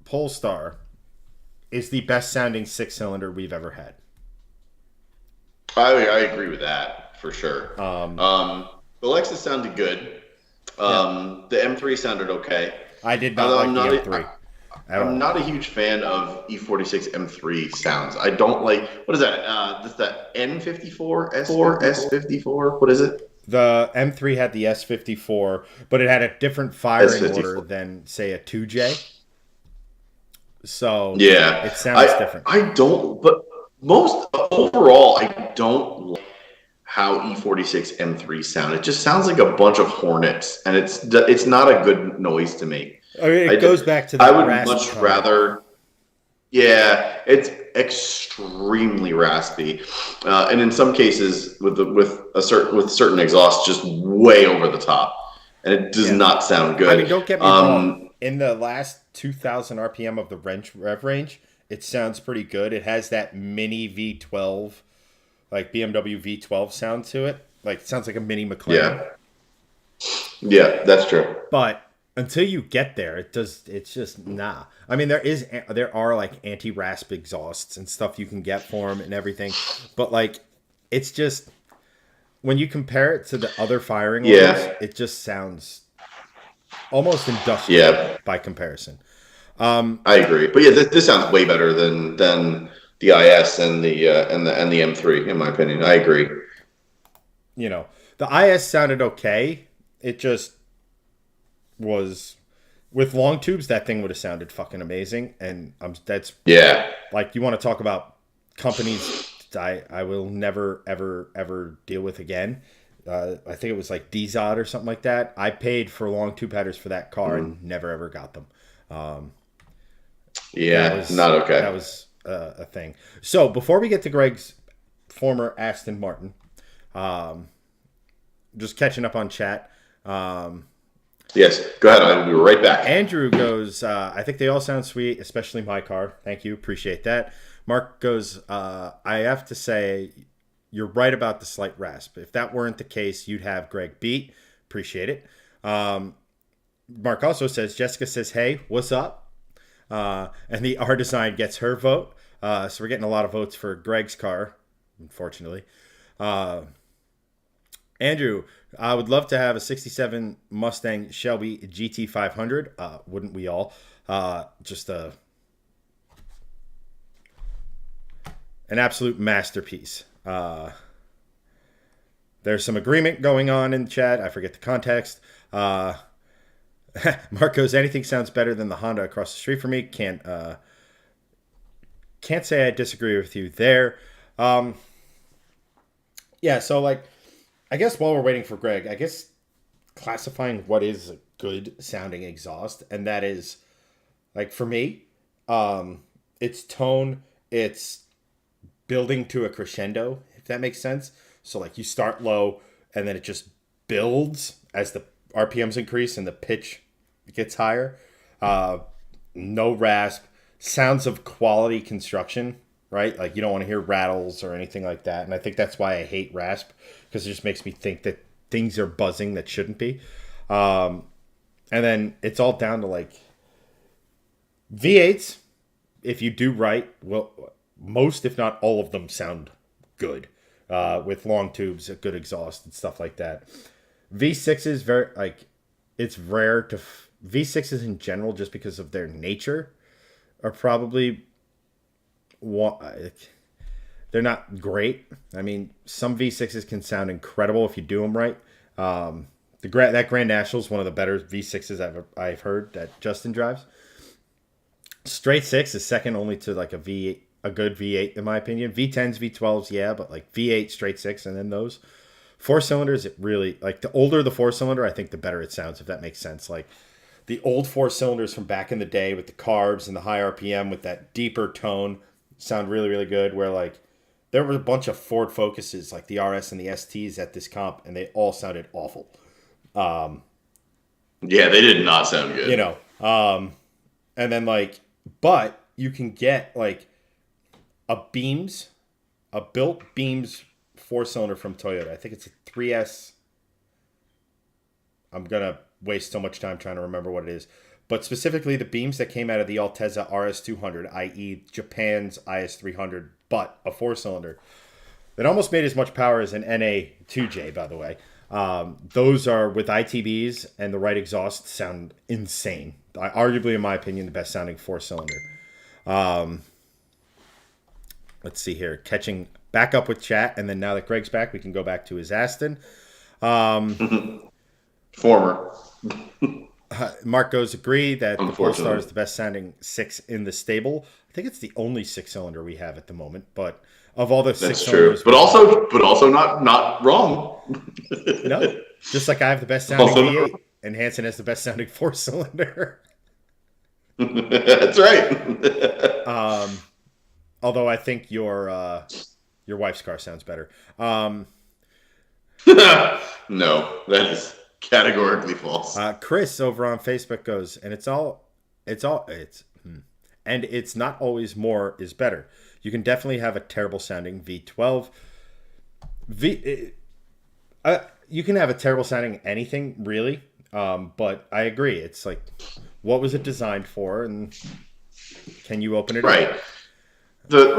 A: Polestar is the best sounding 6-cylinder we've ever had.
B: I agree with that for sure. The Lexus sounded good. The M3 sounded okay.
A: I did not like the M3.
B: I'm not a huge fan of E46 M3 sounds. I don't like, what is that? This that N54, S4, S54? What is it?
A: The M3 had the S54, but it had a different firing
B: S54.
A: order than, say, a 2J. So
B: yeah,
A: it sounds different.
B: Overall, I don't like how E46 M3 sound. It just sounds like a bunch of hornets, and it's not a good noise to me.
A: I mean, it goes back to the
B: I would much rather. Yeah, it's extremely raspy, and in some cases with certain exhausts, just way over the top, and it does not sound good.
A: I mean, don't get me wrong. In the last 2,000 RPM of the rev range, it sounds pretty good. It has that mini V12, like BMW V12 sound to it. Like it sounds like a mini McLaren.
B: Yeah, that's true.
A: But until you get there, it's just nah. I mean, there are like anti-rasp exhausts and stuff you can get for them and everything, but like it's just when you compare it to the other firing orders, it just sounds almost industrial by comparison.
B: I agree, but this sounds way better than the IS and the M3 in my opinion. I agree.
A: You know, the IS sounded okay. It just was with long tubes. That thing would have sounded fucking amazing, and that's like you want to talk about companies I will never ever deal with again. I think it was like DZOD or something like that. I paid for long tube headers for that car and never ever got them. Not okay. That was a thing. So before we get to Greg's former Aston Martin, just catching up on chat.
B: Yes, go ahead. I'll be right back.
A: Andrew goes, I think they all sound sweet, especially my car. Thank you. Appreciate that. Mark goes, I have to say, you're right about the slight rasp. If that weren't the case, you'd have Greg beat. Appreciate it. Mark also says, Jessica says, hey, what's up? And the R Design gets her vote. So we're getting a lot of votes for Greg's car, unfortunately. Andrew, I would love to have a 67 Mustang Shelby GT500. Wouldn't we all? Just an absolute masterpiece. There's some agreement going on in the chat. I forget the context. Mark goes, anything sounds better than the Honda across the street from me. Can't say I disagree with you there. Yeah, so like, I guess while we're waiting for Greg, I guess classifying what is a good sounding exhaust, and that is, like for me, it's tone, it's building to a crescendo, if that makes sense. So like you start low and then it just builds as the RPMs increase and the pitch gets higher. No rasp, sounds of quality construction, right? Like you don't want to hear rattles or anything like that. And I think that's why I hate rasp, because it just makes me think that things are buzzing that shouldn't be. And then it's all down to like V8s. If you do right, well, most, if not all of them sound good, with long tubes, a good exhaust and stuff like that. V6s, very like, it's rare to V6s in general, just because of their nature, are probably they're not great. I mean, some V6s can sound incredible if you do them right. That Grand National is one of the better V6s I've heard that Justin drives. Straight six is second only to like a good V8 in my opinion. V10s, V12s, yeah, but like V8 straight six, and then those 4-cylinders, it really, like the older the 4-cylinder, I think the better it sounds, if that makes sense. Like the old 4-cylinders from back in the day with the carbs and the high RPM with that deeper tone sound really, really good. Where like there were a bunch of Ford Focuses, like the RS and the STs at this comp, and they all sounded awful.
B: Yeah, they did not sound good.
A: You know, and then like, but you can get like a built Beams 4-cylinder from Toyota. I think it's a 3S. I'm going to waste so much time trying to remember what it is. But specifically the Beams that came out of the Altezza RS200, i.e. Japan's IS300, but a 4-cylinder. That almost made as much power as an NA2J, by the way. Those are, with ITBs and the right exhaust, sound insane. Arguably, in my opinion, the best sounding 4-cylinder. Let's see here. Catching back up with chat, and then now that Greg's back, we can go back to his Aston.
B: Former.
A: Mark goes, agree that the Polestar is the best sounding 6 in the stable. I think it's the only 6-cylinder we have at the moment, but of all the 6-cylinders,
B: but also not wrong.
A: No, just like I have the best sounding V8, and Hanson has the best sounding 4-cylinder.
B: That's right.
A: Although I think your wife's car sounds better.
B: No, that is categorically false.
A: Chris over on Facebook goes, and it's not always more is better. You can definitely have a terrible sounding V12. You can have a terrible sounding anything, really. But I agree. It's like, what was it designed for, and can you open it
B: right.
A: up?
B: The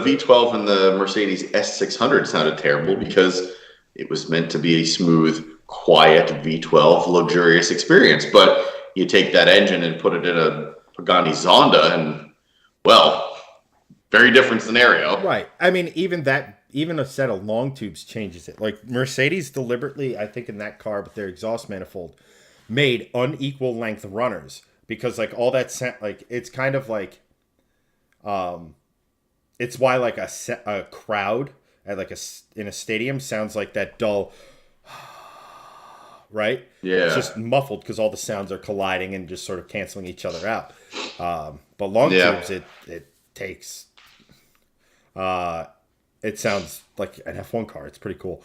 B: V12 and the Mercedes S600 sounded terrible because it was meant to be a smooth, quiet V12 luxurious experience. But you take that engine and put it in a Pagani Zonda, and well, very different scenario.
A: Right. I mean, even a set of long tubes changes it. Like Mercedes deliberately, I think in that car with their exhaust manifold, made unequal length runners because like all that like it's kind of like. It's why like a crowd at like in a stadium sounds like that dull, right?
B: Yeah,
A: it's just muffled because all the sounds are colliding and just sort of canceling each other out. But long tubes, it takes. It sounds like an F1 car. It's pretty cool.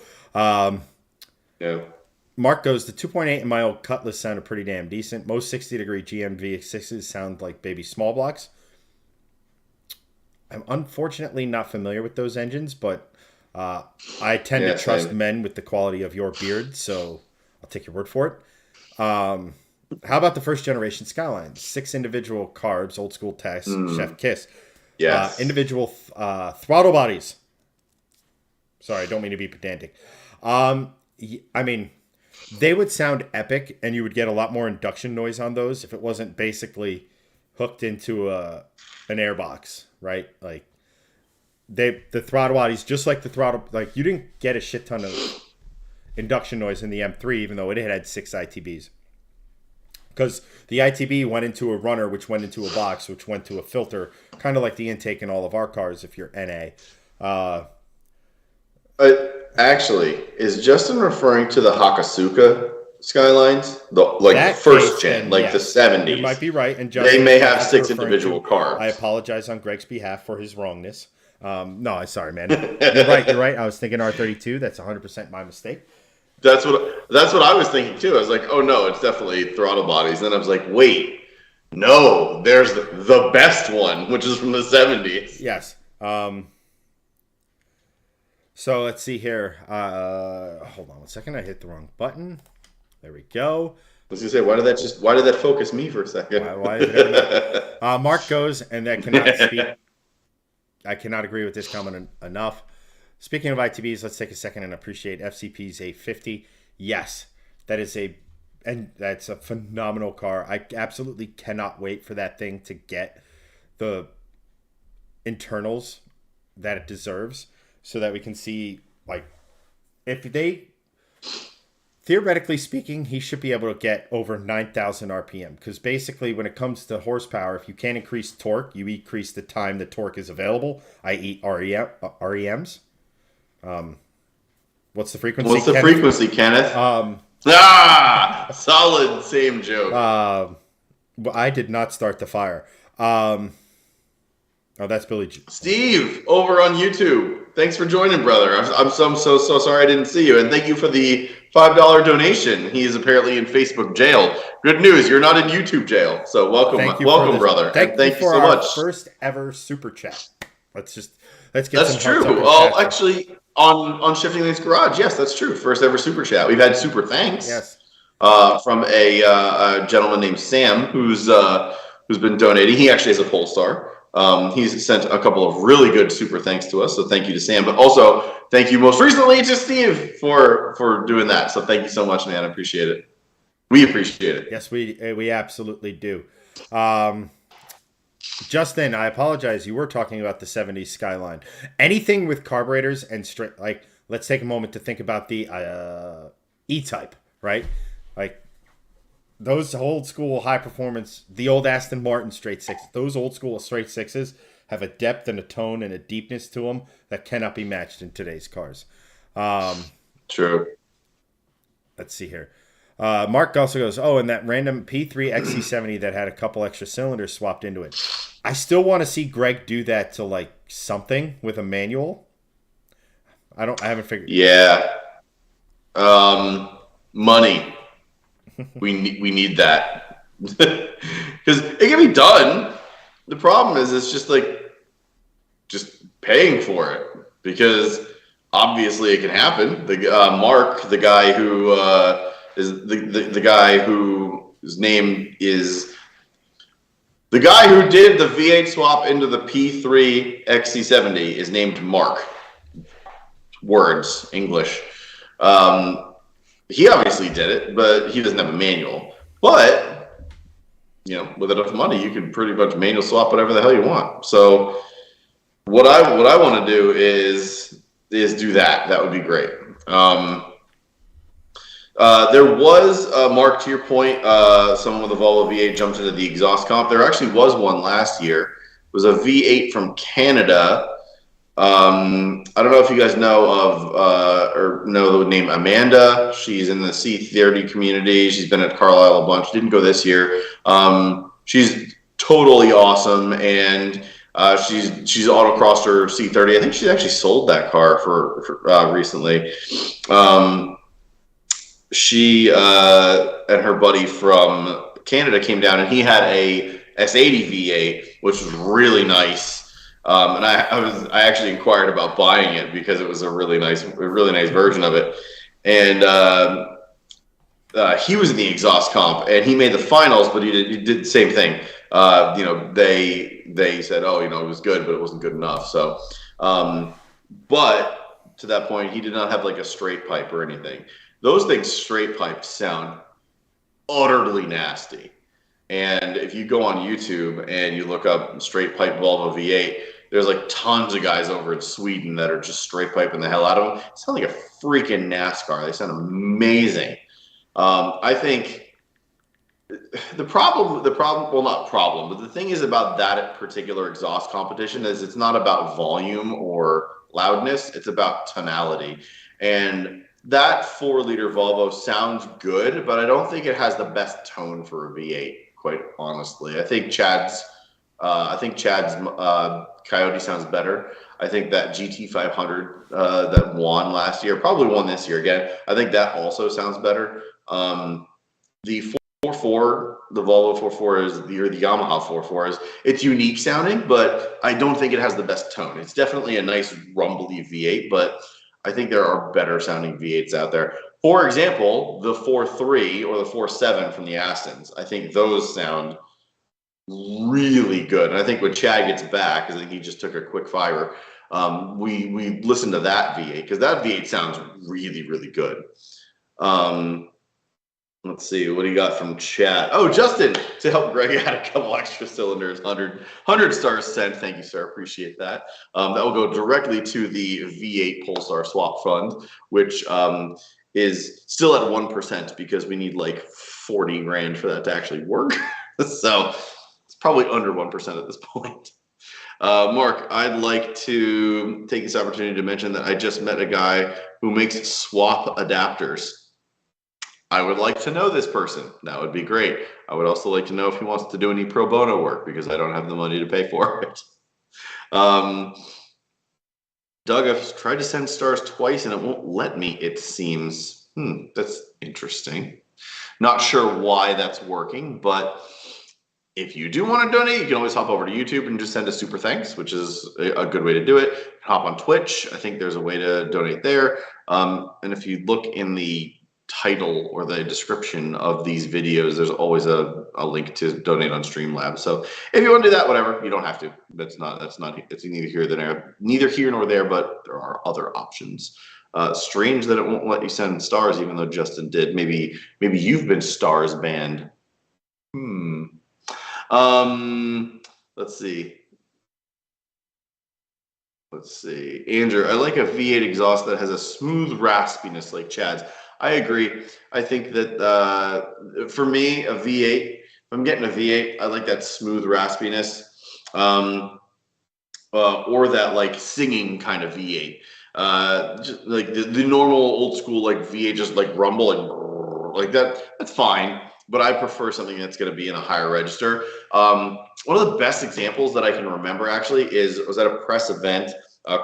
B: Yeah.
A: Mark goes, the 2.8 in my old Cutlass sounded pretty damn decent. Most 60-degree GM VX6s sound like baby small blocks. I'm unfortunately not familiar with those engines, but I tend to trust men with the quality of your beard, so I'll take your word for it. How about the first generation Skylines? 6 individual carbs, old school test, Chef Kiss.
B: Yes.
A: Individual throttle bodies. Sorry, I don't mean to be pedantic. I mean, they would sound epic, and you would get a lot more induction noise on those if it wasn't basically hooked into an airbox, right? Like the throttle bodies, just like the throttle, like you didn't get a shit ton of induction noise in the M3, even though it had 6 ITBs, because the ITB went into a runner, which went into a box, which went to a filter, kind of like the intake in all of our cars if you're NA.
B: Actually, is Justin referring to the Hakasuka Skylines, the first gen, like the 70s?
A: You might be right, and
B: Justin, they may have 6 individual carbs.
A: I apologize on Greg's behalf for his wrongness. No, I'm sorry, man. You're right. I was thinking R32. That's 100% my mistake.
B: That's what I was thinking too. I was like, oh no, it's definitely throttle bodies. And then I was like, wait, no, there's the best one, which is from the 70s.
A: Yes. So let's see here. Hold on one second. I hit the wrong button. There we go.
B: I was gonna say, why did that focus me for a second?
A: Why is it Mark goes, and that cannot speak. I cannot agree with this comment enough. Speaking of ITBs, let's take a second and appreciate FCP's A50. Yes, that's a phenomenal car. I absolutely cannot wait for that thing to get the internals that it deserves, so that we can see, like, if they, theoretically speaking, he should be able to get over 9,000 RPM. Because basically, when it comes to horsepower, if you can't increase torque, you increase the time the torque is available, i.e. REMs. What's the frequency?
B: What's the frequency, Kenneth? Solid, same joke.
A: I did not start the fire. Oh, that's Billy G.
B: Steve, over on YouTube. Thanks for joining, brother. I'm so sorry I didn't see you. And thank you for the $5 donation. He is apparently in Facebook jail. Good news, you're not in YouTube jail. So welcome, brother.
A: Thank you so much. First ever super chat. Let's get
B: that's true. Well, actually, on Shifting Lanes Garage, yes, that's true. First ever super chat. We've had super thanks.
A: Yes.
B: From a gentleman named Sam who's been donating. He actually has a Polestar. He's sent a couple of really good super thanks to us, so thank you to Sam. But also, thank you most recently to Steve for doing that. So thank you so much, man. I appreciate it. We appreciate it.
A: Yes, we absolutely do. Justin, I apologize. You were talking about the 70s Skyline. Anything with carburetors and straight, like, let's take a moment to think about the E-Type, right? Like, those old school high performance, the old Aston Martin straight sixes, those old school straight sixes have a depth and a tone and a deepness to them that cannot be matched in today's cars.
B: True.
A: Let's see here. Mark also goes, and that random P3 XC70 that had a couple extra cylinders swapped into it. I still want to see Greg do that to like something with a manual. I haven't figured.
B: Yeah. Money. We need that because it can be done. The problem is it's just paying for it, because obviously it can happen. The Mark, the guy who is the guy whose name is the guy who did the V8 swap into the P3 XC70 is named Mark. Words, English. He obviously did it, but he doesn't have a manual. But, with enough money, you can pretty much manual swap whatever the hell you want. So what I want to do is do that. That would be great. There was, Mark, to your point, someone with a Volvo V8 jumped into the exhaust comp. There actually was one last year. It was a V8 from Canada. I don't know if you guys know of or know the name Amanda. She's in the C30 community. She's been at Carlisle a bunch. Didn't go this year. She's totally awesome, and she's autocrossed her C30. I think she's actually sold that car for recently. she and her buddy from Canada came down, and he had a S80 V8, which was really nice. And I actually inquired about buying it because it was a really nice version of it. And he was in the exhaust comp, and he made the finals, but he did the same thing. They said, oh, it was good, but it wasn't good enough. So, but to that point, he did not have like a straight pipe or anything. Those things straight pipe sound utterly nasty. And if you go on YouTube and you look up straight pipe Volvo V8, there's like tons of guys over in Sweden that are just straight piping the hell out of them. It sounds like a freaking NASCAR. They sound amazing. I think the problem, well, not problem, but the thing is about that particular exhaust competition is it's not about volume or loudness. It's about tonality. And that 4-liter Volvo sounds good, but I don't think it has the best tone for a V8, quite honestly. I think Chad's Coyote sounds better. I think that GT500 that won last year, probably won this year again. I think that also sounds better. The 4.4, the Volvo 4.4 is the Yamaha 4.4 is it's unique sounding, but I don't think it has the best tone. It's definitely a nice rumbly V8, but I think there are better sounding V8s out there. For example, the 4.3 or the 4.7 from the Astons. I think those sound really good. And I think when Chad gets back, because I think he just took a quick fire, we listen to that V8 because that V8 sounds really, really good. Let's see, what do you got from chat? Oh, Justin, to help Greg add a couple extra cylinders, 100 stars sent. Thank you, sir. Appreciate that. That will go directly to the V8 Polestar Swap Fund, which is still at 1% because we need like 40 grand for that to actually work. So it's probably under 1% at this point. Mark, I'd like to take this opportunity to mention that I just met a guy who makes swap adapters. I would like to know this person. That would be great. I would also like to know if he wants to do any pro bono work because I don't have the money to pay for it. Doug, I've tried to send stars twice and it won't let me, it seems. That's interesting. Not sure why that's working, but if you do want to donate, you can always hop over to YouTube and just send a super thanks, which is a good way to do it. Hop on Twitch. I think there's a way to donate there. And if you look in the title or the description of these videos, there's always a link to donate on Streamlabs. So if you want to do that, whatever, you don't have to. It's neither here nor there, but there are other options. Strange that it won't let you send stars, even though Justin did. Maybe you've been stars banned. Let's see. Andrew, I like a V8 exhaust that has a smooth raspiness like Chad's. I agree. I think that for me, a V8, if I'm getting a V8, I like that smooth raspiness, or that like singing kind of V8. Just like the normal old school like V8, just like rumble and like that. That's fine. But I prefer something that's going to be in a higher register. One of the best examples that I can remember actually was at a press event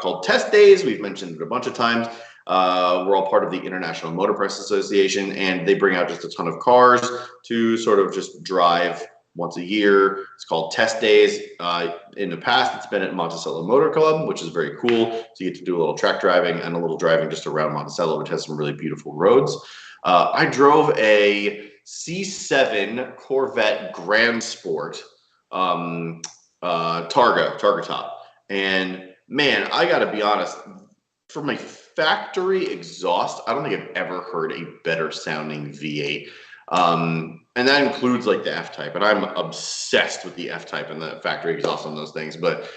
B: called Test Days. We've mentioned it a bunch of times. We're all part of the International Motor Press Association, and they bring out just a ton of cars to sort of just drive once a year. It's called Test Days. In the past, it's been at Monticello Motor Club, which is very cool. So you get to do a little track driving and a little driving just around Monticello, which has some really beautiful roads. I drove a C7 Corvette Grand Sport Targa top, and man, I gotta be honest, for my factory exhaust, I don't think I've ever heard a better sounding V8, and that includes like the F-Type, and I'm obsessed with the F-Type and the factory exhaust on those things. But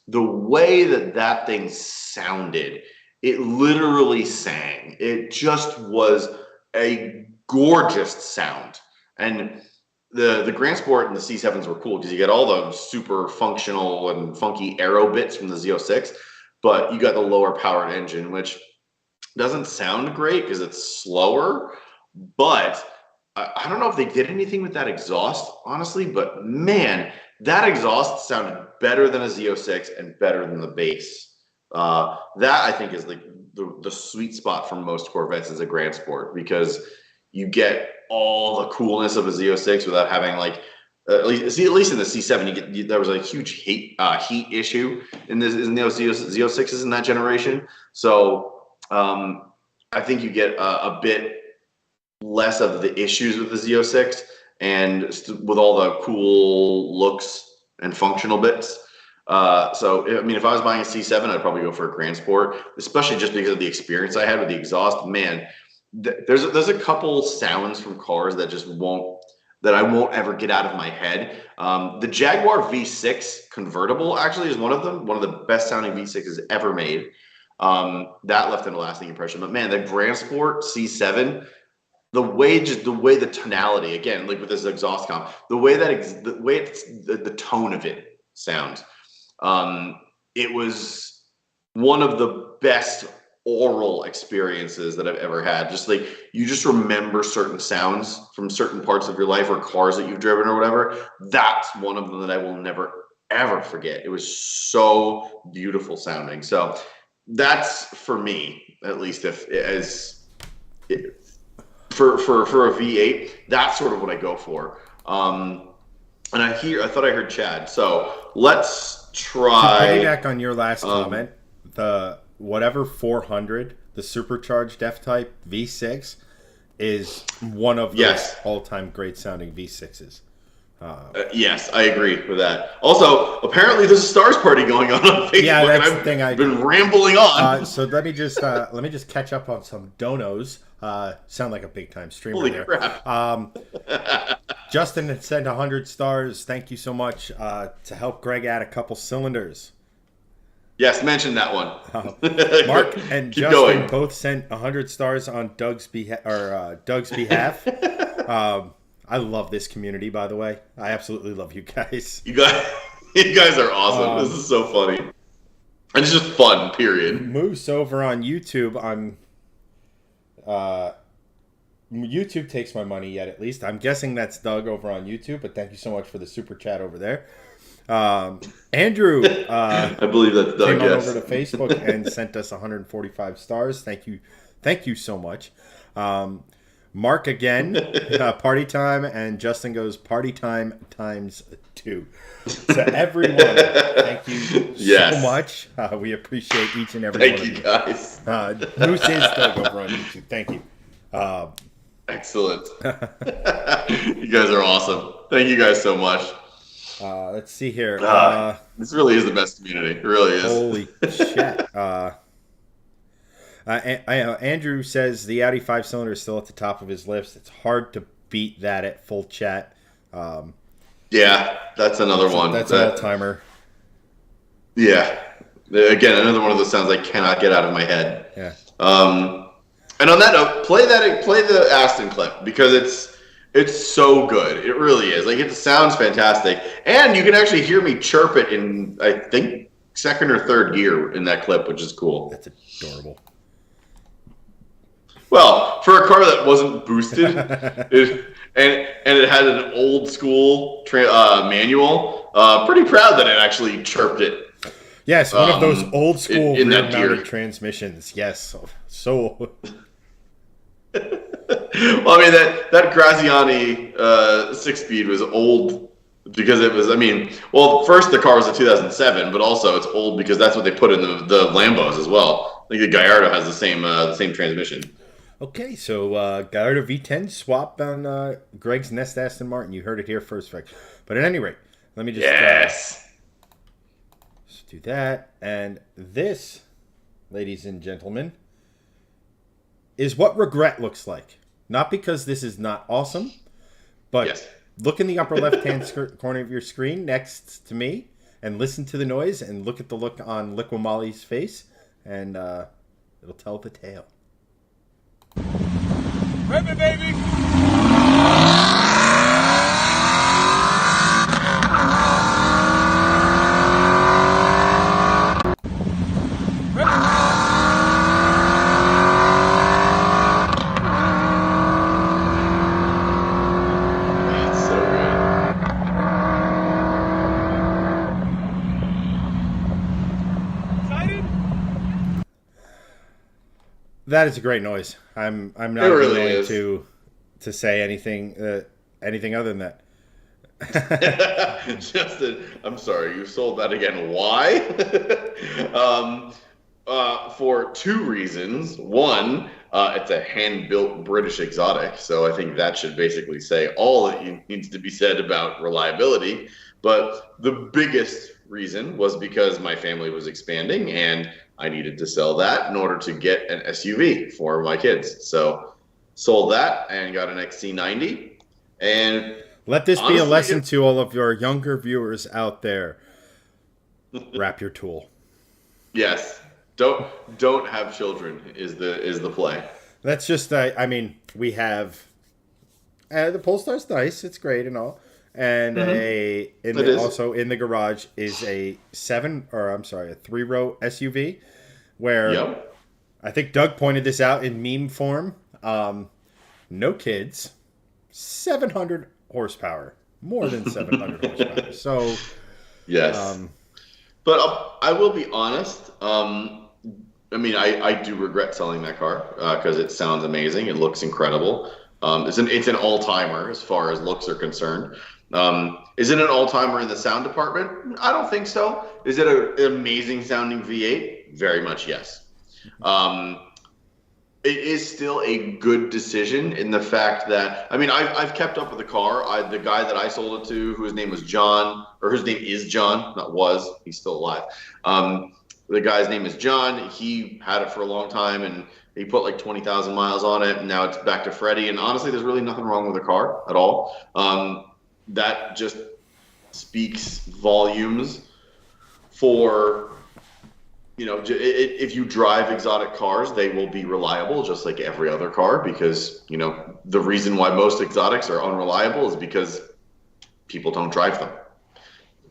B: the way that thing sounded, it literally sang. It just was a gorgeous sound. And the Grand Sport and the C7s were cool because you get all the super functional and funky aero bits from the Z06, but you got the lower powered engine, which doesn't sound great because it's slower. But I don't know if they did anything with that exhaust, honestly, but man, that exhaust sounded better than a Z06 and better than the base. That I think is like the sweet spot for most Corvettes is a Grand Sport, because you get all the coolness of a Z06 without having like at least in the C7 there was a huge heat issue in the Z06s in that generation. So I think you get a bit less of the issues with the Z06 and with all the cool looks and functional bits. So, I mean, if I was buying a C7, I'd probably go for a Grand Sport, especially just because of the experience I had with the exhaust. Man, there's a couple sounds from cars that I won't ever get out of my head. The Jaguar V6 convertible actually is one of them, one of the best sounding V6s ever made. That left a lasting impression. But man, the Grand Sport C7, the way the tonality, again, like with this exhaust comp, the tone of it sounds. It was one of the best oral experiences that I've ever had. Just like you just remember certain sounds from certain parts of your life or cars that you've driven or whatever. That's one of them that I will never ever forget. It was so beautiful sounding. So that's for me, at least for a V8, that's sort of what I go for. And I thought I heard Chad. So let's try.
A: To piggyback on your last comment, the whatever 400, the supercharged F-Type V6 is one of the all-time great sounding V6s.
B: Yes, I agree with that. Also, apparently there's a Stars party going on Facebook.
A: Yeah, that's the thing. I've
B: been rambling on.
A: So let me just catch up on some donos. Sound like a big time streamer.
B: Holy
A: there.
B: Crap.
A: Justin had sent 100 stars. Thank you so much to help Greg add a couple cylinders.
B: Yes, mention that one.
A: Mark and Justin both sent 100 stars on Doug's behalf. I love this community, by the way. I absolutely love you guys.
B: You guys are awesome. This is so funny. And it's just fun, period.
A: Moose over on YouTube YouTube takes my money yet, at least. I'm guessing that's Doug over on YouTube, but thank you so much for the super chat over there. Andrew
B: I believe that's Doug,
A: came on over to Facebook and sent us 145 stars. Thank you so much. Mark again, party time, and Justin goes party time times 2. To everyone, thank you so much. We appreciate each and every one of you.
B: Guys.
A: Moose is Doug over on YouTube. Thank you.
B: Excellent. You guys are awesome. Thank you guys so much.
A: Let's see here.
B: This really is the best community. It really is.
A: Holy shit. Andrew says the Audi 5-cylinder is still at the top of his list. It's hard to beat that at full chat.
B: Yeah, that's another one.
A: That's an all-timer.
B: Yeah. Again, another one of those sounds I cannot get out of my head.
A: Yeah.
B: And on that note, play the Aston clip because it's so good. It really is. Like, it sounds fantastic. And you can actually hear me chirp it in, I think, second or third gear in that clip, which is cool.
A: That's adorable.
B: Well, for a car that wasn't boosted, and it had an old school manual, pretty proud that it actually chirped it.
A: Yes, one of those old school rear-mounted
B: gear.
A: transmissions. Yes, so.
B: Well, I mean that Graziani 6-speed was old because it was. I mean, well, first the car was a 2007, but also it's old because that's what they put in the Lambos as well. I think the Gallardo has the same transmission.
A: Okay, so Gallardo V10 swap on Greg's Nest Aston Martin. You heard it here first, Frank. But at any rate, let me just let's do that. And this, ladies and gentlemen, is what regret looks like. Not because this is not awesome, but look in the upper left-hand corner of your screen next to me and listen to the noise and look at the look on Liqui Molly's face, and it'll tell the tale.
C: Rev it, baby!
A: That is a great noise. I'm not really going to to say anything other than that.
B: Justin, I'm sorry, you sold that again. Why? For two reasons. One, it's a hand-built British exotic, so I think that should basically say all that needs to be said about reliability. But the biggest reason was because my family was expanding, and I needed to sell that in order to get an SUV for my kids. So sold that and got an XC90. And
A: let this be a
B: honestly,
A: lesson to all of your younger viewers out there. Wrap your tool.
B: Yes. Don't have children is the play.
A: That's just I mean, we have the Polestar's nice, it's great and all. And also in the garage is a 3-row SUV where I think Doug pointed this out in meme form. No kids, 700 horsepower, more than 700 horsepower. So
B: yes. But I will be honest. I mean, I do regret selling that car because it sounds amazing. It looks incredible. It's an all-timer as far as looks are concerned. Is it an all-timer in the sound department? I don't think so. Is it an amazing sounding V8? Very much yes. It is still a good decision in the fact that, I mean, I've kept up with the car. The guy that I sold it to, whose name is John, not was, he's still alive. The guy's name is John. He had it for a long time, and he put like 20,000 miles on it, and now it's back to Freddie. And honestly, there's really nothing wrong with the car at all. That just speaks volumes for, if you drive exotic cars, they will be reliable just like every other car, because, the reason why most exotics are unreliable is because people don't drive them.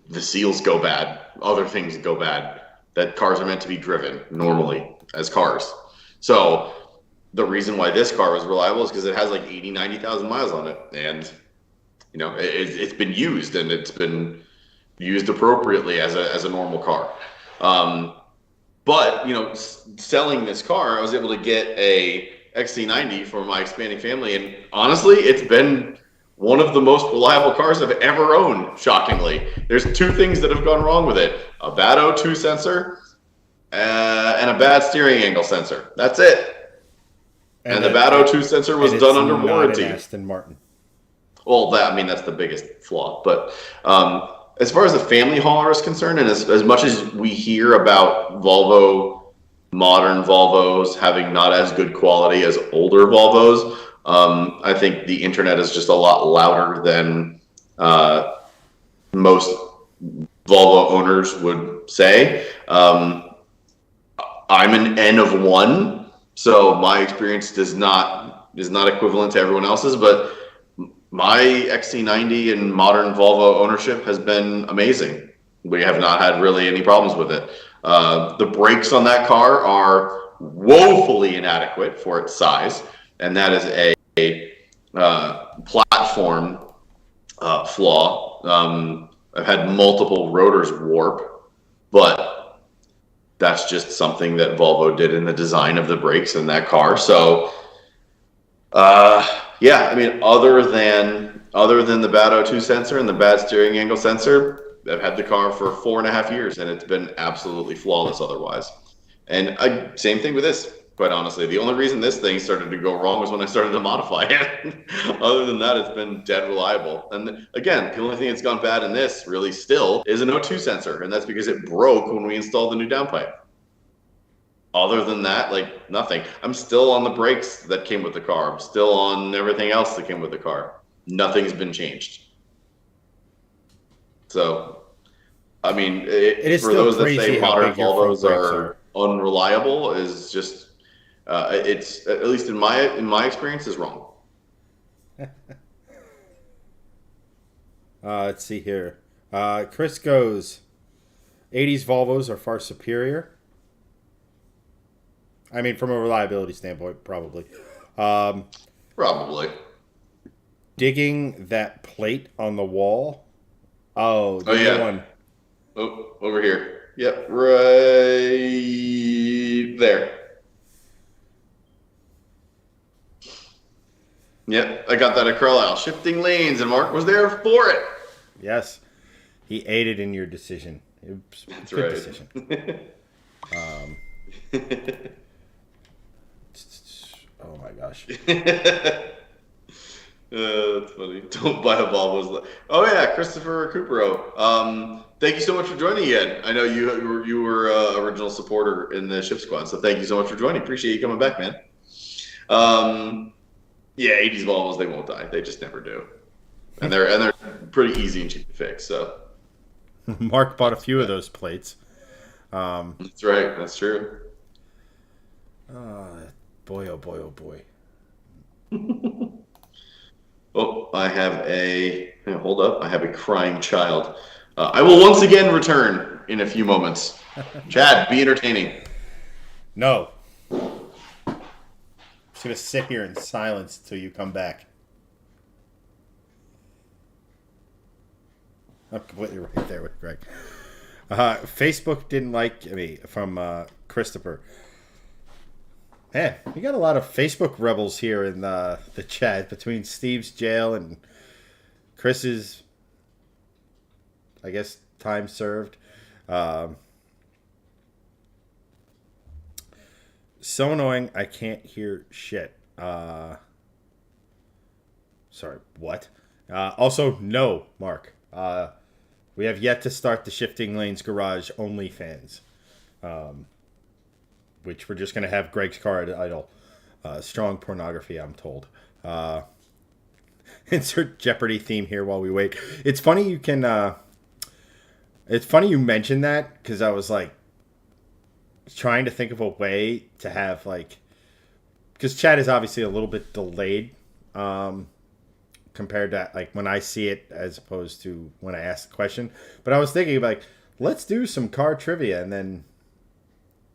B: The seals go bad. Other things go bad. That cars are meant to be driven normally as cars. So the reason why this car was reliable is because it has like 80, 90,000 miles on it. And, it's been used, and it's been used appropriately as a normal car. But, selling this car, I was able to get a XC90 for my expanding family. And honestly, it's been one of the most reliable cars I've ever owned, shockingly. There's two things that have gone wrong with it: a bad O2 sensor and a bad steering angle sensor. That's it. And the bad O2 sensor was done under warranty.
A: An Aston Martin.
B: Well, that's the biggest flaw. But as far as the family hauler is concerned, and as much as we hear about modern Volvos having not as good quality as older Volvos, I think the internet is just a lot louder than most Volvo owners would say. I'm an N of 1, so my experience is not equivalent to everyone else's, but my XC90 and modern Volvo ownership has been amazing. We have not had really any problems with it. The brakes on that car are woefully inadequate for its size, and that is a platform flaw. I've had multiple rotors warp, but that's just something that Volvo did in the design of the brakes in that car. So, other than the bad O2 sensor and the bad steering angle sensor, I've had the car for 4.5 years, and it's been absolutely flawless otherwise. And same thing with this, quite honestly. The only reason this thing started to go wrong was when I started to modify it. Other than that, it's been dead reliable. And again, the only thing that's gone bad in this really still is an O2 sensor, and that's because it broke when we installed the new downpipe. Other than that, nothing. I'm still on the brakes that came with the car. I'm still on everything else that came with the car. Nothing's been changed. So, it is for those that say modern Volvos are unreliable, is just it's, at least in my experience, is wrong.
A: Let's see here. Chris goes, 80s Volvos are far superior. From a reliability standpoint, probably.
B: Probably.
A: Digging that plate on the wall. Oh,
B: yeah.
A: One.
B: Oh, over here. Yep, right there. Yep, I got that at Carlisle. Shifting lanes, and Mark was there for it.
A: Yes, he aided in your decision. It was a
B: That's
A: good
B: right.
A: decision. Oh my gosh.
B: That's funny. Don't buy a Volvo. Oh yeah, Christopher Recupero. Thank you so much for joining again. I know you were original supporter in the Ship Squad, so thank you so much for joining. Appreciate you coming back, man. Yeah, 80s Volvos, they won't die. They just never do, and they're pretty easy and cheap to fix. So
A: Mark bought a few of those plates.
B: that's right. That's true.
A: Boy, oh boy, oh boy.
B: Oh, I have hold up. I have a crying child. I will once again return in a few moments. Chad, be entertaining.
A: No. I'm just going to sit here in silence until you come back. I'm completely right there with Greg. Facebook didn't like me from Christopher. Man, we got a lot of Facebook rebels here in the chat between Steve's jail and Chris's, I guess, time served. So annoying, I can't hear shit. Sorry, what? Also, no, Mark. We have yet to start the Shifting Lanes Garage OnlyFans. Which we're just going to have Greg's card idle. Strong pornography, I'm told. Insert Jeopardy theme here while we wait. It's funny you can... it's funny you mentioned that, because I was, like, trying to think of a way to have, like... Because chat is obviously a little bit delayed compared to, like, when I see it as opposed to when I ask the question. But I was thinking, like, let's do some car trivia, and then...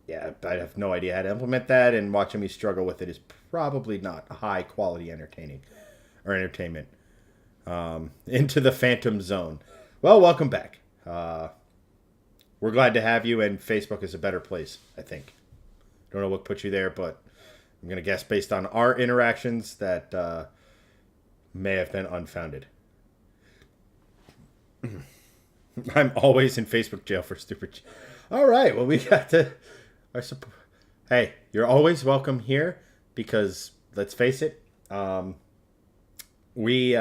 A: Yeah, I have no idea how to implement that, and watching me struggle with it is probably not high quality entertainment. Into the Phantom Zone. Well, welcome back. We're glad to have you, and Facebook is a better place, I think. Don't know what put you there, but I'm going to guess based on our interactions that may have been unfounded. I'm always in Facebook jail for stupid... All right, well, we got to... Hey, you're always welcome here because let's face it, we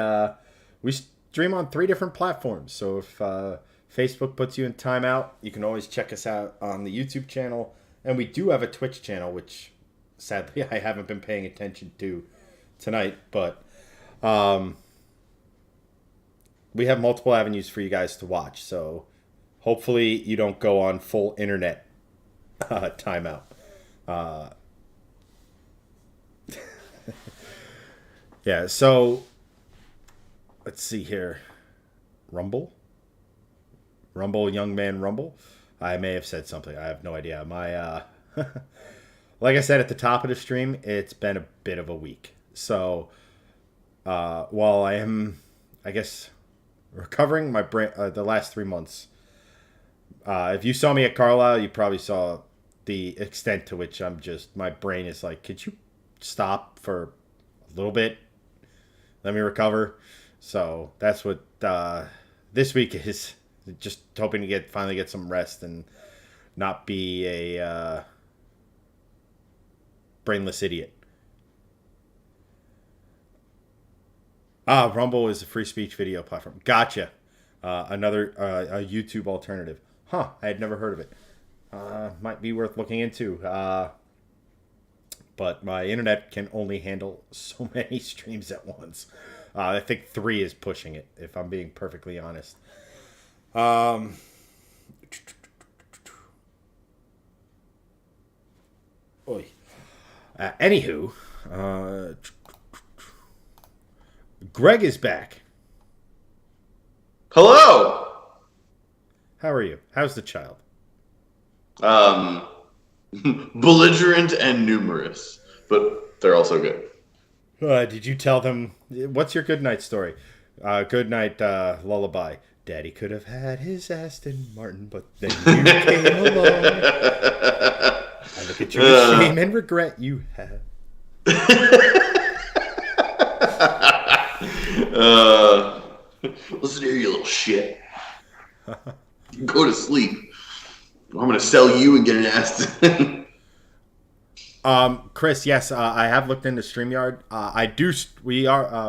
A: stream on 3 different platforms. So if Facebook puts you in timeout, you can always check us out on the YouTube channel, and we do have a Twitch channel, which sadly I haven't been paying attention to tonight, but we have multiple avenues for you guys to watch. So hopefully you don't go on full internet timeout. Yeah, so let's see here. Rumble, young man Rumble. I may have said something. I have no idea. My like I said at the top of the stream, it's been a bit of a week. So while I am, I guess, recovering my brain the last 3 months. If you saw me at Carlisle, you probably saw the extent to which my brain is like, could you stop for a little bit? Let me recover. So that's what this week is. Just hoping to finally get some rest and not be a brainless idiot. Rumble is a free speech video platform. Gotcha. Another a YouTube alternative. Huh, I had never heard of it. Might be worth looking into. But my internet can only handle so many streams at once. I think 3 is pushing it, if I'm being perfectly honest. Anywho, Greg is back.
B: Hello.
A: How are you? How's the child?
B: Belligerent and numerous, but they're also good.
A: Did you tell them, what's your good night story? Good night lullaby. Daddy could have had his Aston Martin, but then you came along. I look at you with shame and regret you have.
B: Listen here, you little shit. Go to sleep. I'm going to sell you and get an ass.
A: Chris, yes, I have looked into StreamYard.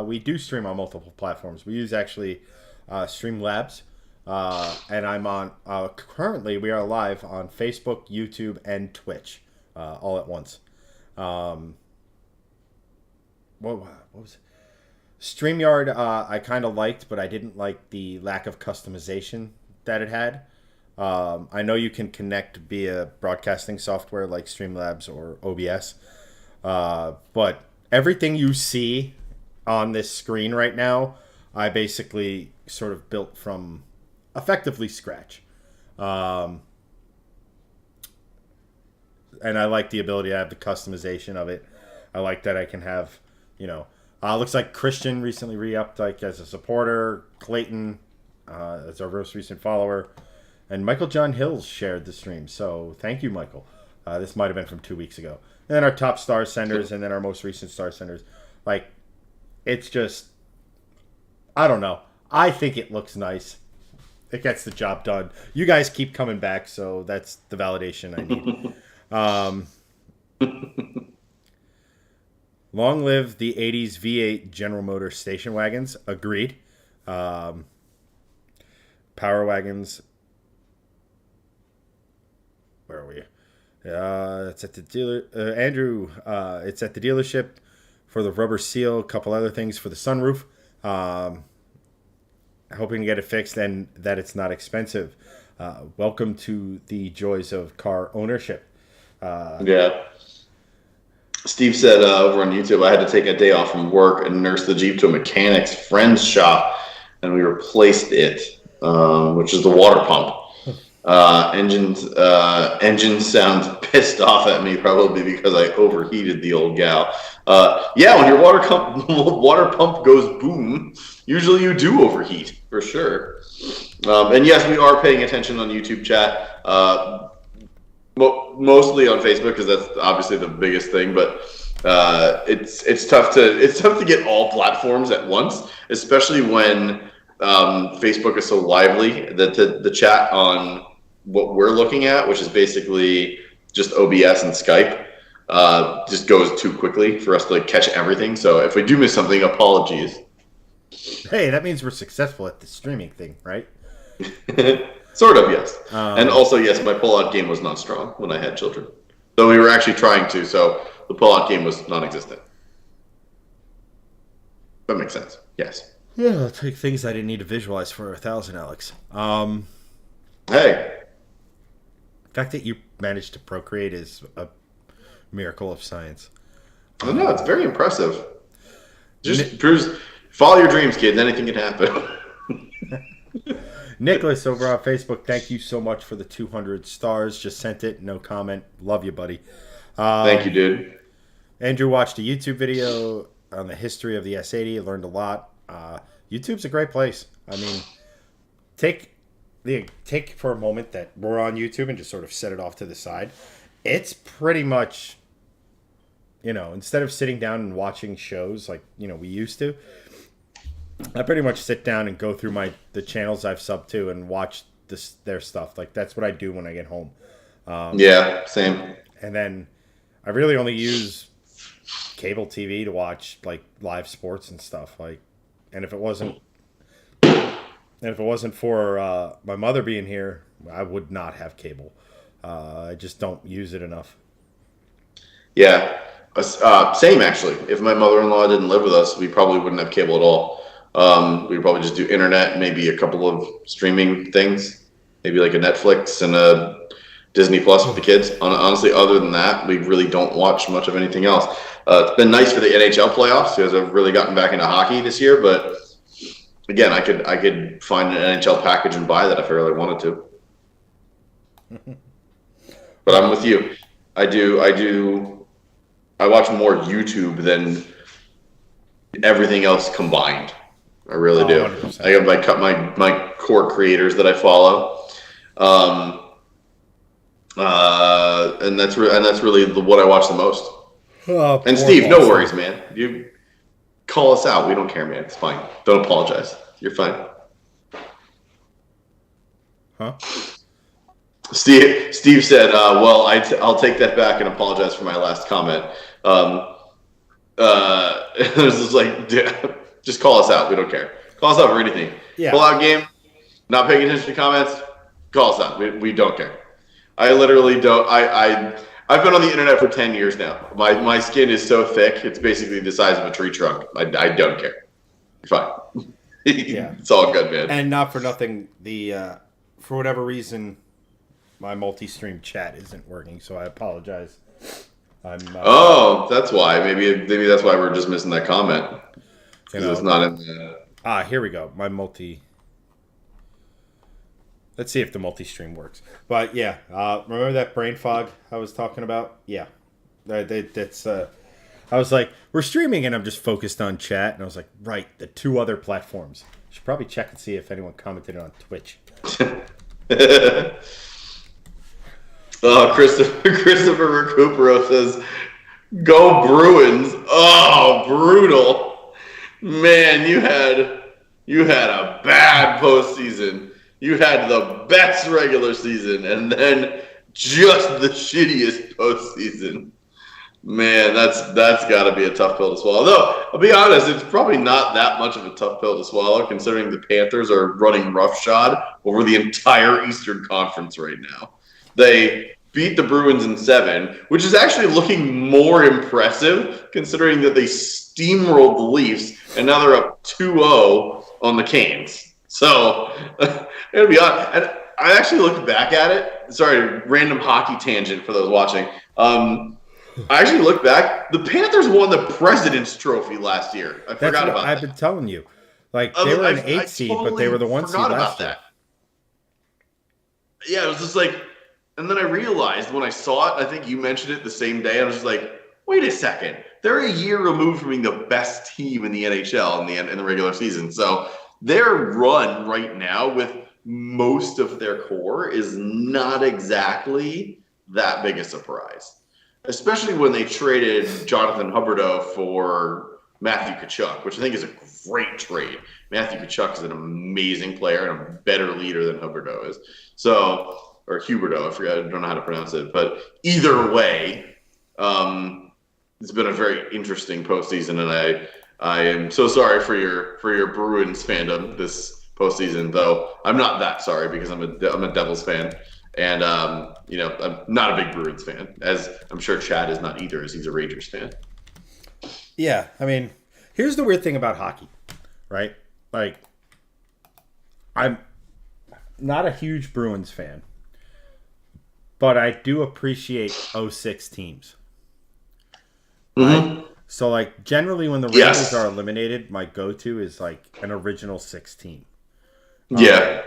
A: We do stream on multiple platforms. We use actually Streamlabs, and I'm on. Currently, we are live on Facebook, YouTube, and Twitch, all at once. What was it? StreamYard? I kind of liked, but I didn't like the lack of customization that it had. I know you can connect via broadcasting software like Streamlabs or OBS, but everything you see on this screen right now, I basically sort of built from effectively scratch. And I like the ability to have the customization of it. I like that I can have, looks like Christian recently re-upped like as a supporter, Clayton as our most recent follower. And Michael John Hills shared the stream. So thank you, Michael. This might have been from 2 weeks ago. And then our top star senders and then our most recent star senders. Like, it's just, I don't know. I think it looks nice. It gets the job done. You guys keep coming back, so that's the validation I need. Long live the 80s V8 General Motors station wagons. Agreed. Power wagons. Where are we? It's at the dealer. Andrew, it's at the dealership for the rubber seal, a couple other things for the sunroof. Hoping to get it fixed and that it's not expensive. Welcome to the joys of car ownership.
B: Yeah. Steve said over on YouTube, I had to take a day off from work and nurse the Jeep to a mechanic's friend's shop, and we replaced it, which is the water pump. Engine sounds pissed off at me, probably because I overheated the old gal. Yeah, when your water pump goes boom, usually you do overheat, for sure. And yes, we are paying attention on YouTube chat, mostly on Facebook, because that's obviously the biggest thing. But it's tough to get all platforms at once, especially when Facebook is so lively that the chat on what we're looking at, which is basically just OBS and Skype, just goes too quickly for us to catch everything. So if we do miss something, apologies.
A: Hey, that means we're successful at the streaming thing, right?
B: Sort of, yes. And also, yes, my pull-out game was not strong when I had children. So we were actually trying to, so the pull-out game was non-existent. That makes sense, yes.
A: Yeah, I'll take things I didn't need to visualize for 1,000, Alex.
B: Hey.
A: The fact that you managed to procreate is a miracle of science.
B: I know, it's very impressive. Just proves, follow your dreams, kids. Anything can happen.
A: Nicholas over on Facebook, thank you so much for the 200 stars. Just sent it, no comment. Love you, buddy.
B: Thank you, dude.
A: Andrew watched a YouTube video on the history of the S80. Learned a lot. YouTube's a great place. I mean, take for a moment that we're on YouTube and just sort of set it off to the side. It's pretty much, instead of sitting down and watching shows like, we used to, I pretty much sit down and go through the channels I've subbed to and watch their stuff. Like, that's what I do when I get home.
B: Yeah, same.
A: And then I really only use cable TV to watch like live sports and stuff. And if it wasn't for my mother being here, I would not have cable. I just don't use it enough.
B: Yeah, same actually. If my mother-in-law didn't live with us, we probably wouldn't have cable at all. We'd probably just do internet, maybe a couple of streaming things, maybe like a Netflix and a Disney Plus with the kids. Honestly, other than that, we really don't watch much of anything else. It's been nice for the NHL playoffs because I've really gotten back into hockey this year. But again, I could find an NHL package and buy that if I really wanted to. But I'm with you. I watch more YouTube than everything else combined. I really do. 100%. I have my core creators that I follow, and that's really what I watch the most. And Steve, no worries, man. call us out. We don't care, man. It's fine. Don't apologize. You're fine.
A: Huh?
B: Steve said, well, I'll take that back and apologize for my last comment. It was just like, just call us out. We don't care. Call us out for anything.
A: Yeah.
B: Pull out game, not paying attention to comments, call us out. We don't care. I literally don't. I've been on the internet for 10 years now. My skin is so thick, it's basically the size of a tree trunk. I don't care. You're fine.
A: Yeah.
B: It's all good, man.
A: And not for nothing, for whatever reason, my multi-stream chat isn't working, so I apologize.
B: That's why. Maybe that's why we're just missing that comment. Because it's not in the...
A: here we go. Let's see if the multi-stream works. But yeah, remember that brain fog I was talking about? Yeah. That's I was like, we're streaming and I'm just focused on chat. And I was like, right, the 2 other platforms. Should probably check and see if anyone commented on Twitch.
B: Oh, Christopher Recupero says, "Go Bruins!" Oh, brutal, man! You had a bad postseason. You had the best regular season, and then just the shittiest postseason. Man, that's got to be a tough pill to swallow. Though, I'll be honest, it's probably not that much of a tough pill to swallow, considering the Panthers are running roughshod over the entire Eastern Conference right now. They beat the Bruins in 7, which is actually looking more impressive considering that they steamrolled the Leafs and now they're up 2-0 on the Canes. So, it'll be on. And I actually looked back at it. Sorry, random hockey tangent for those watching. I actually looked back. The Panthers won the President's Trophy last year. I forgot about that.
A: I've been telling you. Like, they were an 8 seed, but they were the 1 seed last year.
B: Yeah, it was just like... And then I realized when I saw it, I think you mentioned it the same day, I was just like, wait a second. They're a year removed from being the best team in the NHL in the regular season. So their run right now with most of their core is not exactly that big a surprise. Especially when they traded Jonathan Huberdeau for Matthew Tkachuk, which I think is a great trade. Matthew Tkachuk is an amazing player and a better leader than Huberdeau is. So... or Huberdeau, I forgot, I don't know how to pronounce it. But either way, it's been a very interesting postseason, and I am so sorry for your Bruins fandom this postseason. Though I'm not that sorry because I'm a Devils fan, and I'm not a big Bruins fan, as I'm sure Chad is not either, as he's a Rangers fan.
A: Yeah, I mean, here's the weird thing about hockey, right? Like, I'm not a huge Bruins fan. But I do appreciate 06 teams.
B: Mm-hmm.
A: Right? So, like, generally when the Rangers are eliminated, my go-to is, like, an original 6 team.
B: Yeah.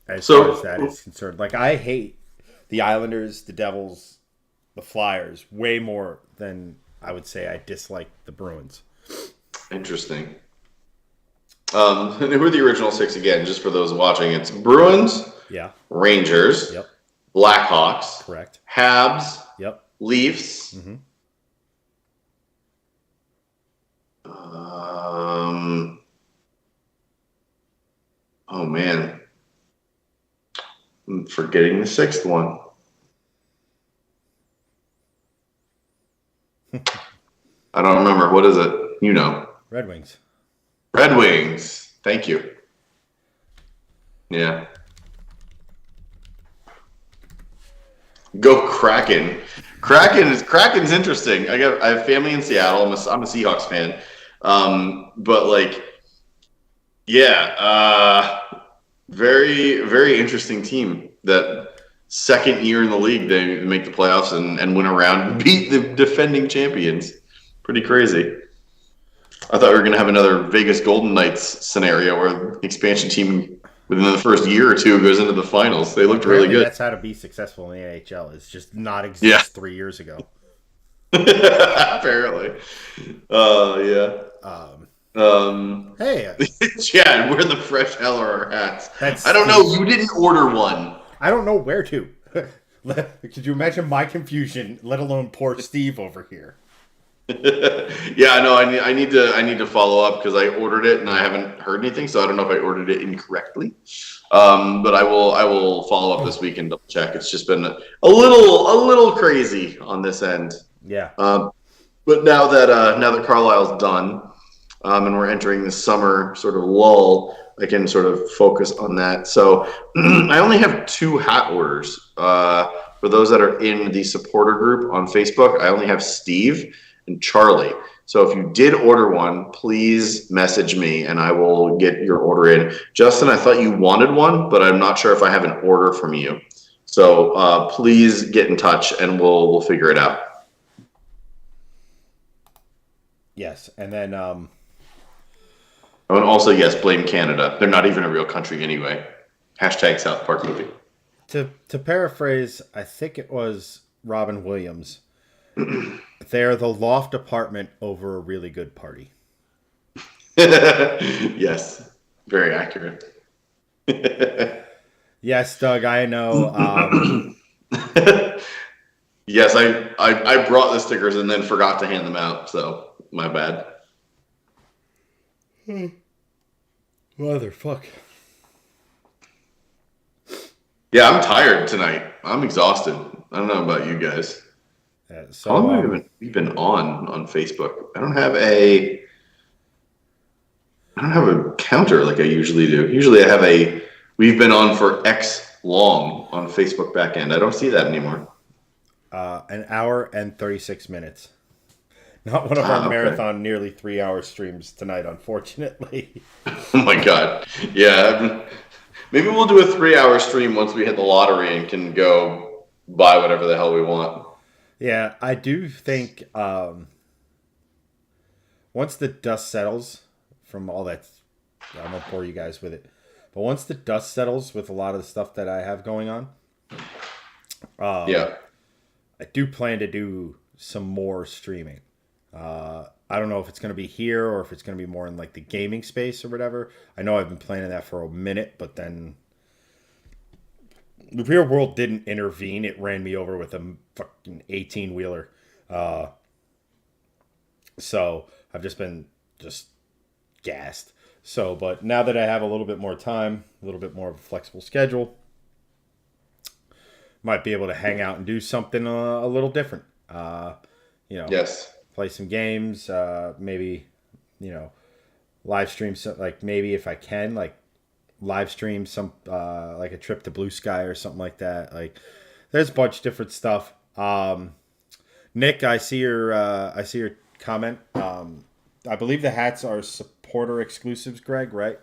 A: As far as that is concerned. Like, I hate the Islanders, the Devils, the Flyers way more than I would say I dislike the Bruins.
B: Interesting. Who are the original 6 again, just for those watching? It's Bruins, Rangers, Blackhawks,
A: correct,
B: Habs, Leafs, oh man, I'm forgetting the 6th one. I don't remember. What is it? You know.
A: Red Wings.
B: Red Wings. Thank you. Yeah. Go Kraken. Kraken's interesting. I have family in Seattle. I'm a Seahawks fan. But like, yeah, very, very interesting team. That second year in the league, they make the playoffs and win around and beat the defending champions. Pretty crazy. I thought we were going to have another Vegas Golden Knights scenario where the expansion team within the first year or two goes into the finals. They looked really good.
A: That's how to be successful in the NHL. It's just not exist 3 years ago.
B: Apparently. Yeah.
A: Hey.
B: Chad, where the fresh hell are our hats?
A: I
B: don't know. You didn't order one.
A: I don't know where to. Could you imagine my confusion, let alone poor Steve over here?
B: Yeah, no, I need to follow up because I ordered it and I haven't heard anything, so I don't know if I ordered it incorrectly. But I will follow up this week and double check. It's just been a little crazy on this end.
A: Yeah.
B: But now that Carlisle's done, and we're entering the summer sort of lull, I can sort of focus on that. So I only have 2 hat orders. For those that are in the supporter group on Facebook, I only have Steve and Charlie. So if you did order one, please message me and I will get your order in. Justin, I thought you wanted one, but I'm not sure if I have an order from you. So please get in touch and we'll figure it out.
A: Yes, and then
B: Oh, and also, yes, blame Canada. They're not even a real country anyway. Hashtag South Park movie.
A: to paraphrase, I think it was Robin Williams. They're the loft apartment over a really good party.
B: Yes, very accurate.
A: Yes, Doug, I know.
B: Yes, I brought the stickers and then forgot to hand them out, so my bad.
A: Motherfuck.
B: Yeah, I'm tired tonight. I'm exhausted. I don't know about you guys.
A: So
B: How long have we been on Facebook? I don't have a counter like I usually do. Usually I have we've been on for X long on Facebook back end. I don't see that anymore.
A: an hour and 36 minutes. Not one of our marathon, nearly 3-hour streams tonight, unfortunately.
B: Oh my God. Yeah. Maybe we'll do a 3-hour stream once we hit the lottery and can go buy whatever the hell we want.
A: Yeah, I do think once the dust settles from all that, I won't bore you guys with it, but once the dust settles with a lot of the stuff that I have going on,
B: Yeah.
A: I do plan to do some more streaming. I don't know if it's going to be here or if it's going to be more in like the gaming space or whatever. I know I've been planning that for a minute, but then the real world didn't intervene. It ran me over with a fucking 18-wheeler. So I've just been gassed. So, but now that I have a little bit more time, a little bit more of a flexible schedule, might be able to hang out and do something a little different.
B: Yes.
A: Play some games, maybe, live stream, like maybe if I can, like live stream some, like a trip to Blue Sky or something like that. Like there's a bunch of different stuff. Nick, I see your comment. I believe the hats are supporter exclusives, Greg, right?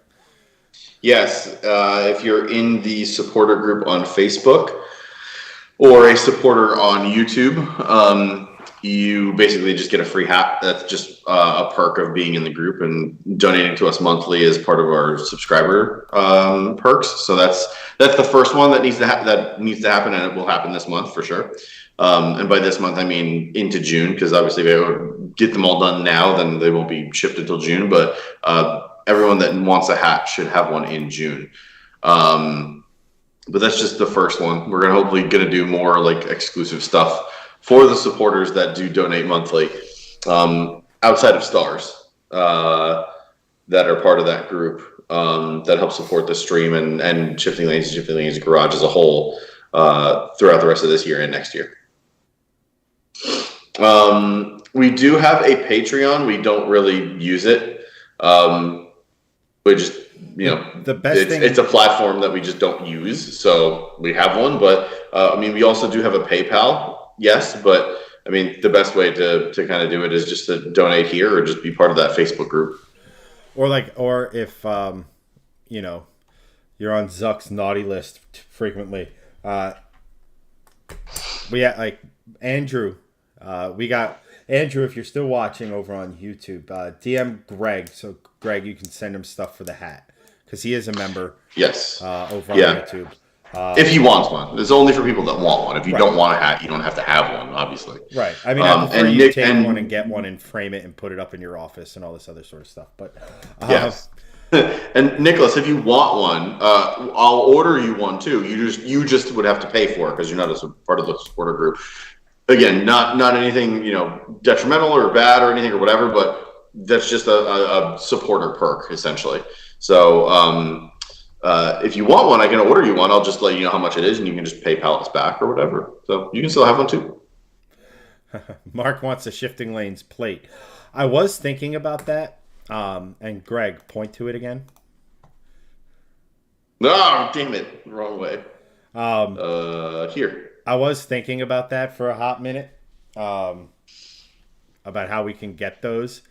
B: Yes. If you're in the supporter group on Facebook or a supporter on YouTube, you basically just get a free hat. That's just a perk of being in the group, and donating to us monthly is part of our subscriber perks. So that's the first one that needs to happen, and it will happen this month for sure. And by this month, I mean into June, because obviously if I would get them all done now, then they won't be shipped until June. But everyone that wants a hat should have one in June. But that's just the first one. We're hopefully gonna do more like exclusive stuff for the supporters that do donate monthly, outside of Stars, that are part of that group, that help support the stream and Shifting Lanes Garage as a whole, throughout the rest of this year and next year. We do have a Patreon. We don't really use it. We just,
A: the best thing,
B: it's a platform that we just don't use. So we have one, but we also do have a PayPal. Yes, but the best way to kind of do it is just to donate here or just be part of that Facebook group.
A: Or if you're on Zuck's naughty list frequently. We had like Andrew. We got Andrew. If you're still watching over on YouTube, DM Greg. So Greg, you can send him stuff for the hat because he is a member.
B: Yes.
A: Over on YouTube.
B: If he wants one, it's only for people that want one. If you don't want a hat, you don't have to have one, obviously.
A: Right. I prefer you take one and get one and frame it and put it up in your office and all this other sort of stuff. But
B: yes. And Nicholas, if you want one, I'll order you one too. You just would have to pay for it because you're not a part of the supporter group. Again, not anything, detrimental or bad or anything or whatever, but that's just a supporter perk essentially. So if you want one, I can order you one. I'll just let you know how much it is, and you can just PayPal us back or whatever. So you can still have one too.
A: Mark wants a shifting lanes plate. I was thinking about that. And Greg, point to it again.
B: Oh, damn it. Wrong way. Here.
A: I was thinking about that for a hot minute. About how we can get those.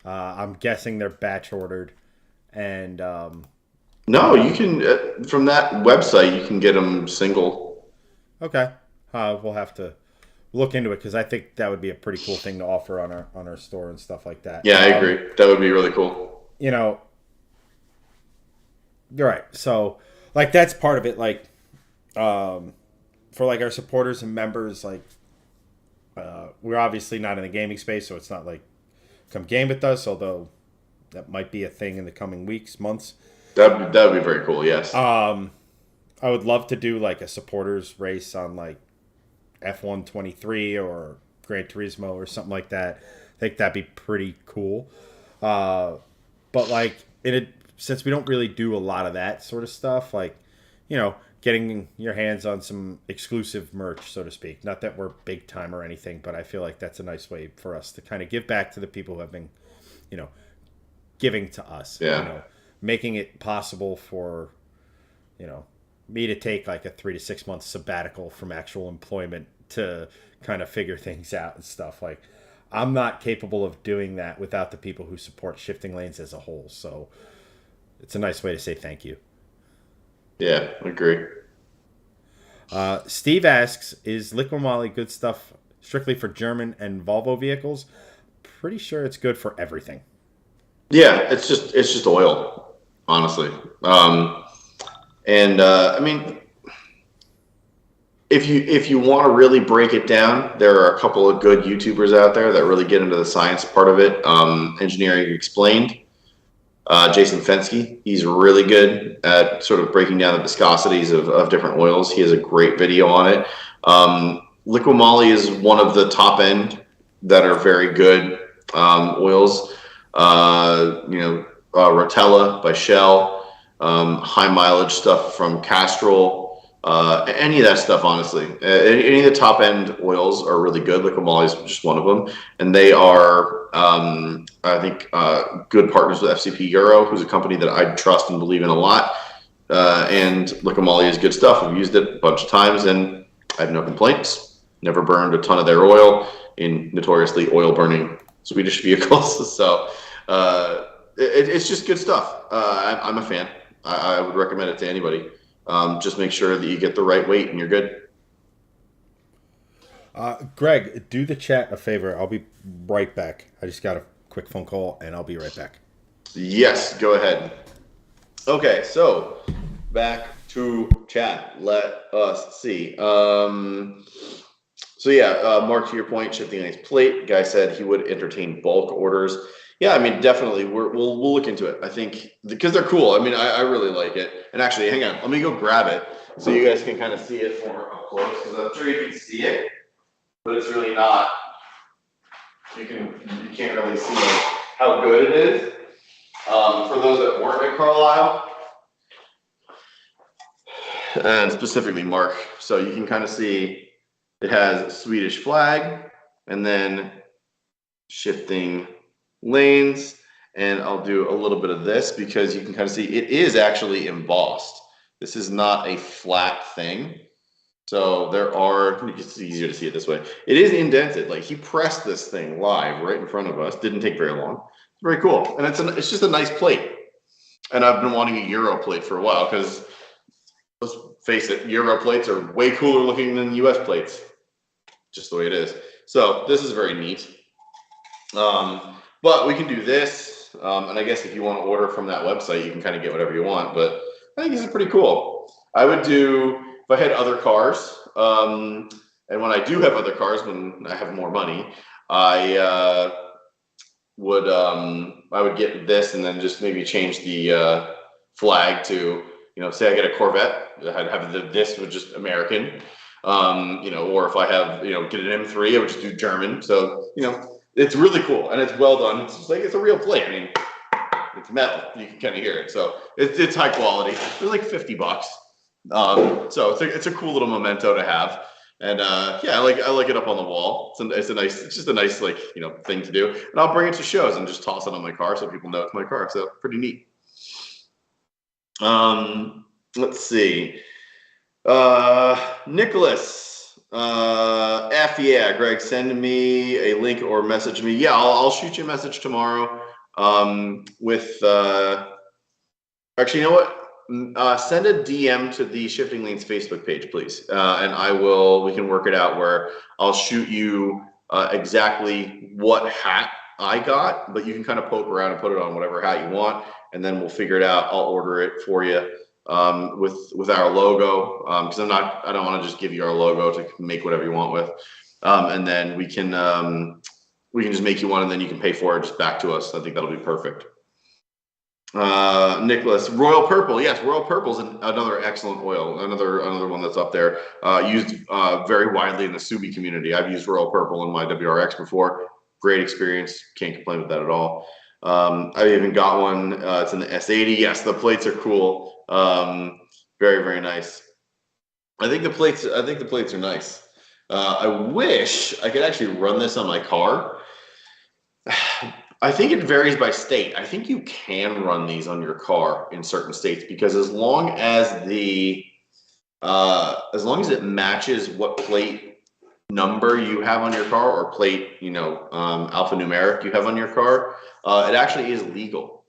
A: I'm guessing they're batch ordered. And
B: no, you can, from that website, you can get them single.
A: Okay. We'll have to look into it because I think that would be a pretty cool thing to offer on our store and stuff like that.
B: Yeah, I agree. That would be really cool.
A: You're right. So, like, that's part of it. Like, for like our supporters and members, like, we're obviously not in the gaming space, so it's not like come game with us. Although that might be a thing in the coming weeks, months.
B: That would be very cool. Yes.
A: I would love to do like a supporters race on like F123 or Gran Turismo or something like that. I think that'd be pretty cool. But like since we don't really do a lot of that sort of stuff, like, getting your hands on some exclusive merch, so to speak. Not that we're big time or anything, but I feel like that's a nice way for us to kind of give back to the people who have been, giving to us.
B: Yeah.
A: Making it possible for, me to take like a 3 to 6 month sabbatical from actual employment to kind of figure things out and stuff. Like, I'm not capable of doing that without the people who support Shifting Lanes as a whole. So it's a nice way to say thank you.
B: Yeah, I agree.
A: Steve asks, is Liqui Moly good stuff strictly for German and Volvo vehicles? Pretty sure it's good for everything.
B: Yeah, it's just oil, honestly. I mean, if you want to really break it down, there are a couple of good YouTubers out there that really get into the science part of it. Engineering Explained. Jason Fensky, he's really good at sort of breaking down the viscosities of different oils. He has a great video on it. Liqui Moly is one of the top end that are very good oils. Rotella by Shell, high mileage stuff from Castrol, any of that stuff, honestly. Any of the top end oils are really good. Liqui Moly is just one of them. And they are, I think, good partners with FCP Euro, who's a company that I trust and believe in a lot. And Liqui Moly is good stuff. I've used it a bunch of times and I have no complaints. Never burned a ton of their oil in notoriously oil burning Swedish vehicles. So it's just good stuff. I'm a fan. I would recommend it to anybody. Just make sure that you get the right weight and you're good.
A: Greg, do the chat a favor. I'll be right back. I just got a quick phone call and I'll be right back.
B: Yes, go ahead. Okay, so back to chat. Let us see. Mark, to your point, Shifting Lanes plate. Guy said he would entertain bulk orders. Yeah, I mean, definitely. We'll look into it. I think because they're cool. I mean, I really like it. And actually, hang on. Let me go grab it so you guys can kind of see it more up close. Because I'm sure you can see it, but it's really not. You can't really see how good it is. For those that weren't at Carlisle, and specifically Mark, so you can kind of see it has Swedish flag and then Shifting Lanes, and I'll do a little bit of this because you can kind of see it is actually embossed. This is not a flat thing. So it's easier to see it this way. It is indented. Like, he pressed this thing live right in front of us. Didn't take very long. It's very cool. And it's just a nice plate. And I've been wanting a Euro plate for a while because, let's face it, Euro plates are way cooler looking than US plates. Just the way it is. So this is very neat. But we can do this. And I guess if you want to order from that website, you can kind of get whatever you want. But I think this is pretty cool. I would do, if I had other cars, and when I do have other cars, when I have more money, I would get this and then just maybe change the flag to, say I get a Corvette, I'd have this with just American. Or if I have, get an M3, I would just do German. So, it's really cool and it's well done. It's just like, it's a real plate. I mean, it's metal. You can kind of hear it. So it's high quality. It's like $50. So it's a cool little memento to have. And I like it up on the wall. It's just a nice thing to do. And I'll bring it to shows and just toss it on my car so people know it's my car. So pretty neat. Let's see. Nicholas. Greg, send me a link or message me. Yeah, I'll shoot you a message tomorrow. Actually, you know what? Send a DM to the Shifting Lanes Facebook page, please, and we can work it out where I'll shoot you exactly what hat I got, but you can kind of poke around and put it on whatever hat you want, and then we'll figure it out. I'll order it for you with our logo, because I don't want to just give you our logo to make whatever you want with, and then we can just make you one, and then you can pay for it just back to us. I think that'll be perfect. Nicholas, Royal Purple. Yes, Royal Purple is another excellent oil. Another one that's up there. Used very widely in the Subi community. I've used Royal Purple in my WRX before. Great experience. Can't complain with that at all. I even got one. It's in the S80. Yes, the plates are cool. Very, very nice. I think the plates are nice. I wish I could actually run this on my car. I think it varies by state. I think you can run these on your car in certain states, because as long as it matches what plate number you have on your car, or plate, alphanumeric you have on your car, it actually is legal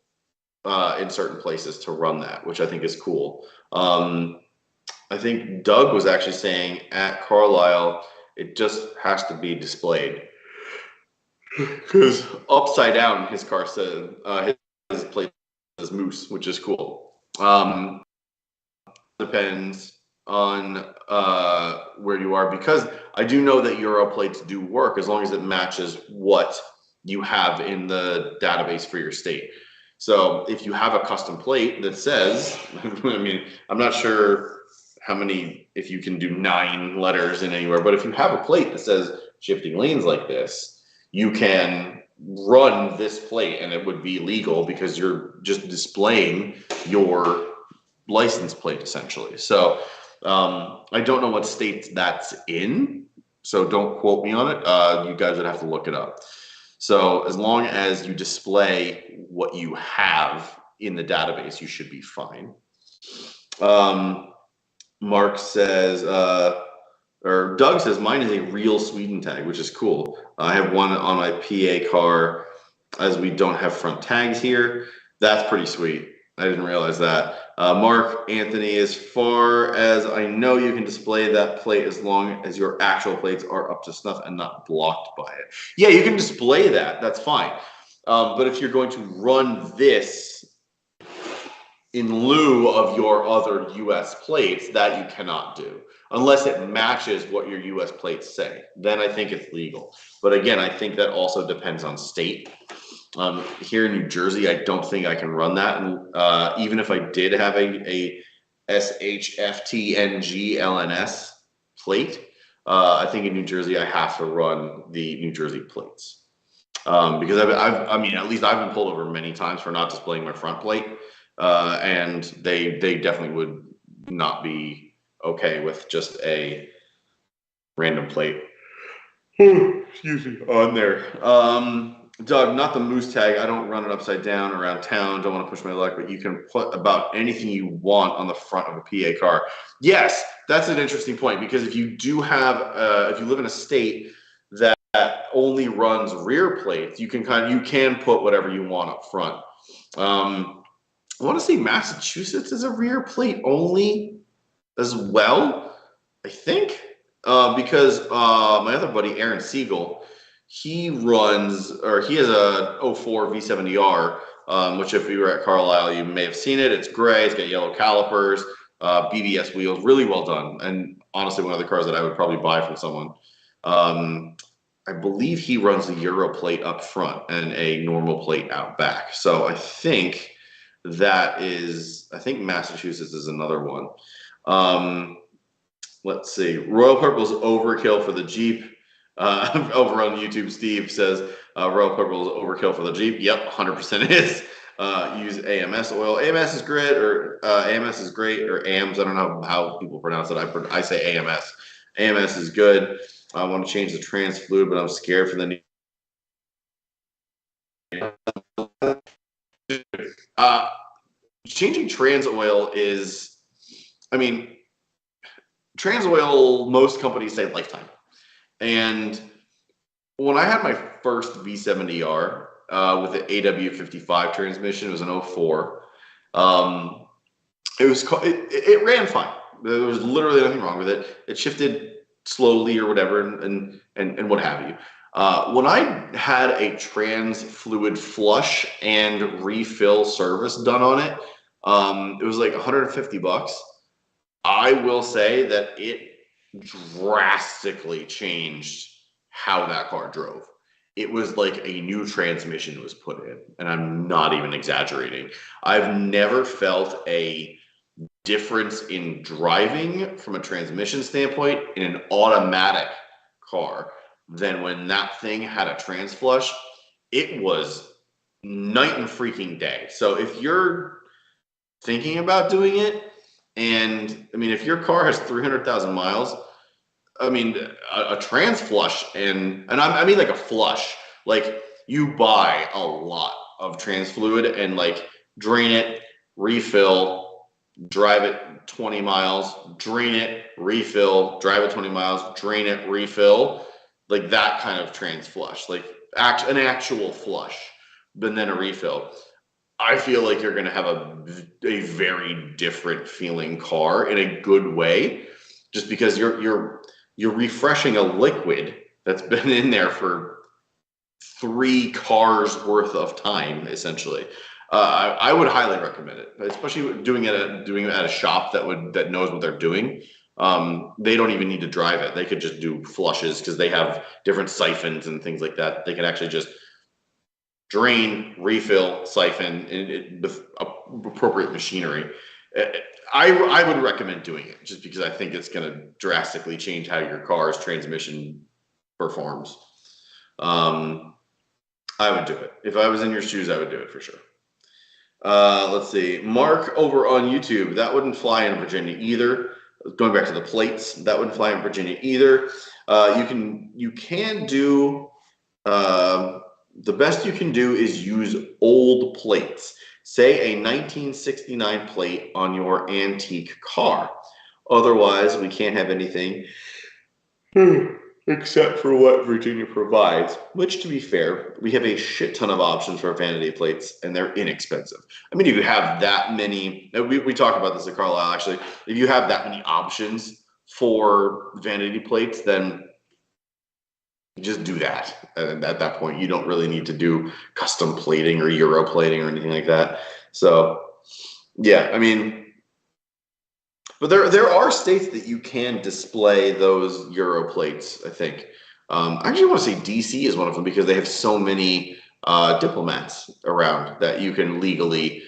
B: in certain places to run that, which I think is cool. I think Doug was actually saying at Carlisle, it just has to be displayed. Because upside down, his car says his plate says Moose, which is cool. Depends on where you are, because I do know that Euro plates do work as long as it matches what you have in the database for your state. So if you have a custom plate that says, I mean, I'm not sure if you can do 9 letters in anywhere, but if you have a plate that says Shifting Lanes like this, you can run this plate and it would be legal, because you're just displaying your license plate essentially. So I don't know what state that's in, so don't quote me on it. You guys would have to look it up. So as long as you display what you have in the database, you should be fine. Mark says, or Doug says, mine is a real Sweden tag, which is cool. I have one on my PA car, as we don't have front tags here. That's pretty sweet. I didn't realize that. Mark Anthony, as far as I know, you can display that plate as long as your actual plates are up to snuff and not blocked by it. Yeah, you can display that. That's fine. But if you're going to run this in lieu of your other U.S. plates, that you cannot do, unless it matches what your U.S. plates say. Then I think it's legal. But again, I think that also depends on state. Here in New Jersey, I don't think I can run that. And even if I did have a SHFTNG LNS plate, I think in New Jersey I have to run the New Jersey plates. Because at least I've been pulled over many times for not displaying my front plate. And they definitely would not be okay with just a random plate. Excuse me. On there. Doug, not the Moose tag. I don't run it upside down around town. Don't want to push my luck, but you can put about anything you want on the front of a PA car. Yes, that's an interesting point, because if you do have, if you live in a state that only runs rear plates, you can put whatever you want up front. I want to say Massachusetts is a rear plate only as well, I think, because my other buddy, Aaron Siegel, he has a 04 V70R, which if you were at Carlisle, you may have seen it. It's gray, it's got yellow calipers, BBS wheels, really well done. And honestly, one of the cars that I would probably buy from someone. I believe he runs the Euro plate up front and a normal plate out back. So I think Massachusetts is another one. Let's see. Royal Purple's overkill for the Jeep. Over on YouTube, Steve says Royal Purple is overkill for the Jeep. Yep, 100% is. Use AMS oil. AMS is great, or AMS is great, or AMS. I don't know how people pronounce it. I say AMS. AMS is good. I want to change the trans fluid, but I'm scared for the. Changing trans oil is, I mean, trans oil. Most companies say lifetime. And when I had my first V70R with the AW55 transmission, it was an 04. It ran fine. There was literally nothing wrong with it. It shifted slowly or whatever, and what have you. When I had a trans fluid flush and refill service done on it, it was like $150. I will say that it drastically changed how that car drove. It was like a new transmission was put in, and I'm not even exaggerating. I've never felt a difference in driving from a transmission standpoint in an automatic car than when that thing had a trans flush. It was night and freaking day. So if you're thinking about doing it, and I mean, if your car has 300,000 miles, I mean, a trans flush, and I mean like a flush, like you buy a lot of trans fluid and like drain it, refill, drive it 20 miles, drain it, refill, drive it 20 miles, drain it, refill, like that kind of trans flush, like an actual flush, but then a refill. I feel like you're going to have a very different feeling car in a good way, just because you're refreshing a liquid that's been in there for 3 cars worth of time, essentially. I would highly recommend it, especially doing it at a shop that knows what they're doing. They don't even need to drive it. They could just do flushes because they have different siphons and things like that. They can actually just drain, refill, siphon with appropriate machinery. I would recommend doing it just because I think it's going to drastically change how your car's transmission performs. I would do it. If I was in your shoes, I would do it for sure. Let's see. Mark over on YouTube, that wouldn't fly in Virginia either. Going back to the plates, that wouldn't fly in Virginia either. You can do, the best you can do is use old plates. Say a 1969 plate on your antique car. Otherwise, we can't have anything except for what Virginia provides, which, to be fair, we have a shit ton of options for vanity plates, and they're inexpensive. I mean, if you have that many, we talk about this at Carlisle, actually, if you have that many options for vanity plates, then just do that. And at that point, you don't really need to do custom plating or Euro plating or anything like that. So, yeah, I mean, but there are states that you can display those Euro plates, I think. I actually want to say DC is one of them because they have so many diplomats around that you can legally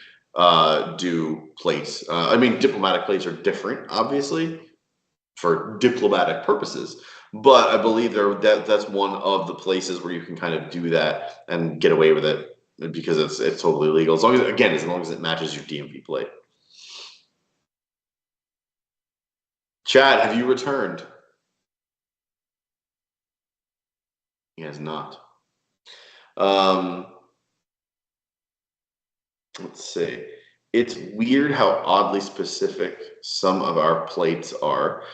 B: do plates. I mean, diplomatic plates are different, obviously, for diplomatic purposes. But I believe that's one of the places where you can kind of do that and get away with it because it's totally legal. As long as it matches your DMV plate. Chad, have you returned? He has not. Let's see. It's weird how oddly specific some of our plates are.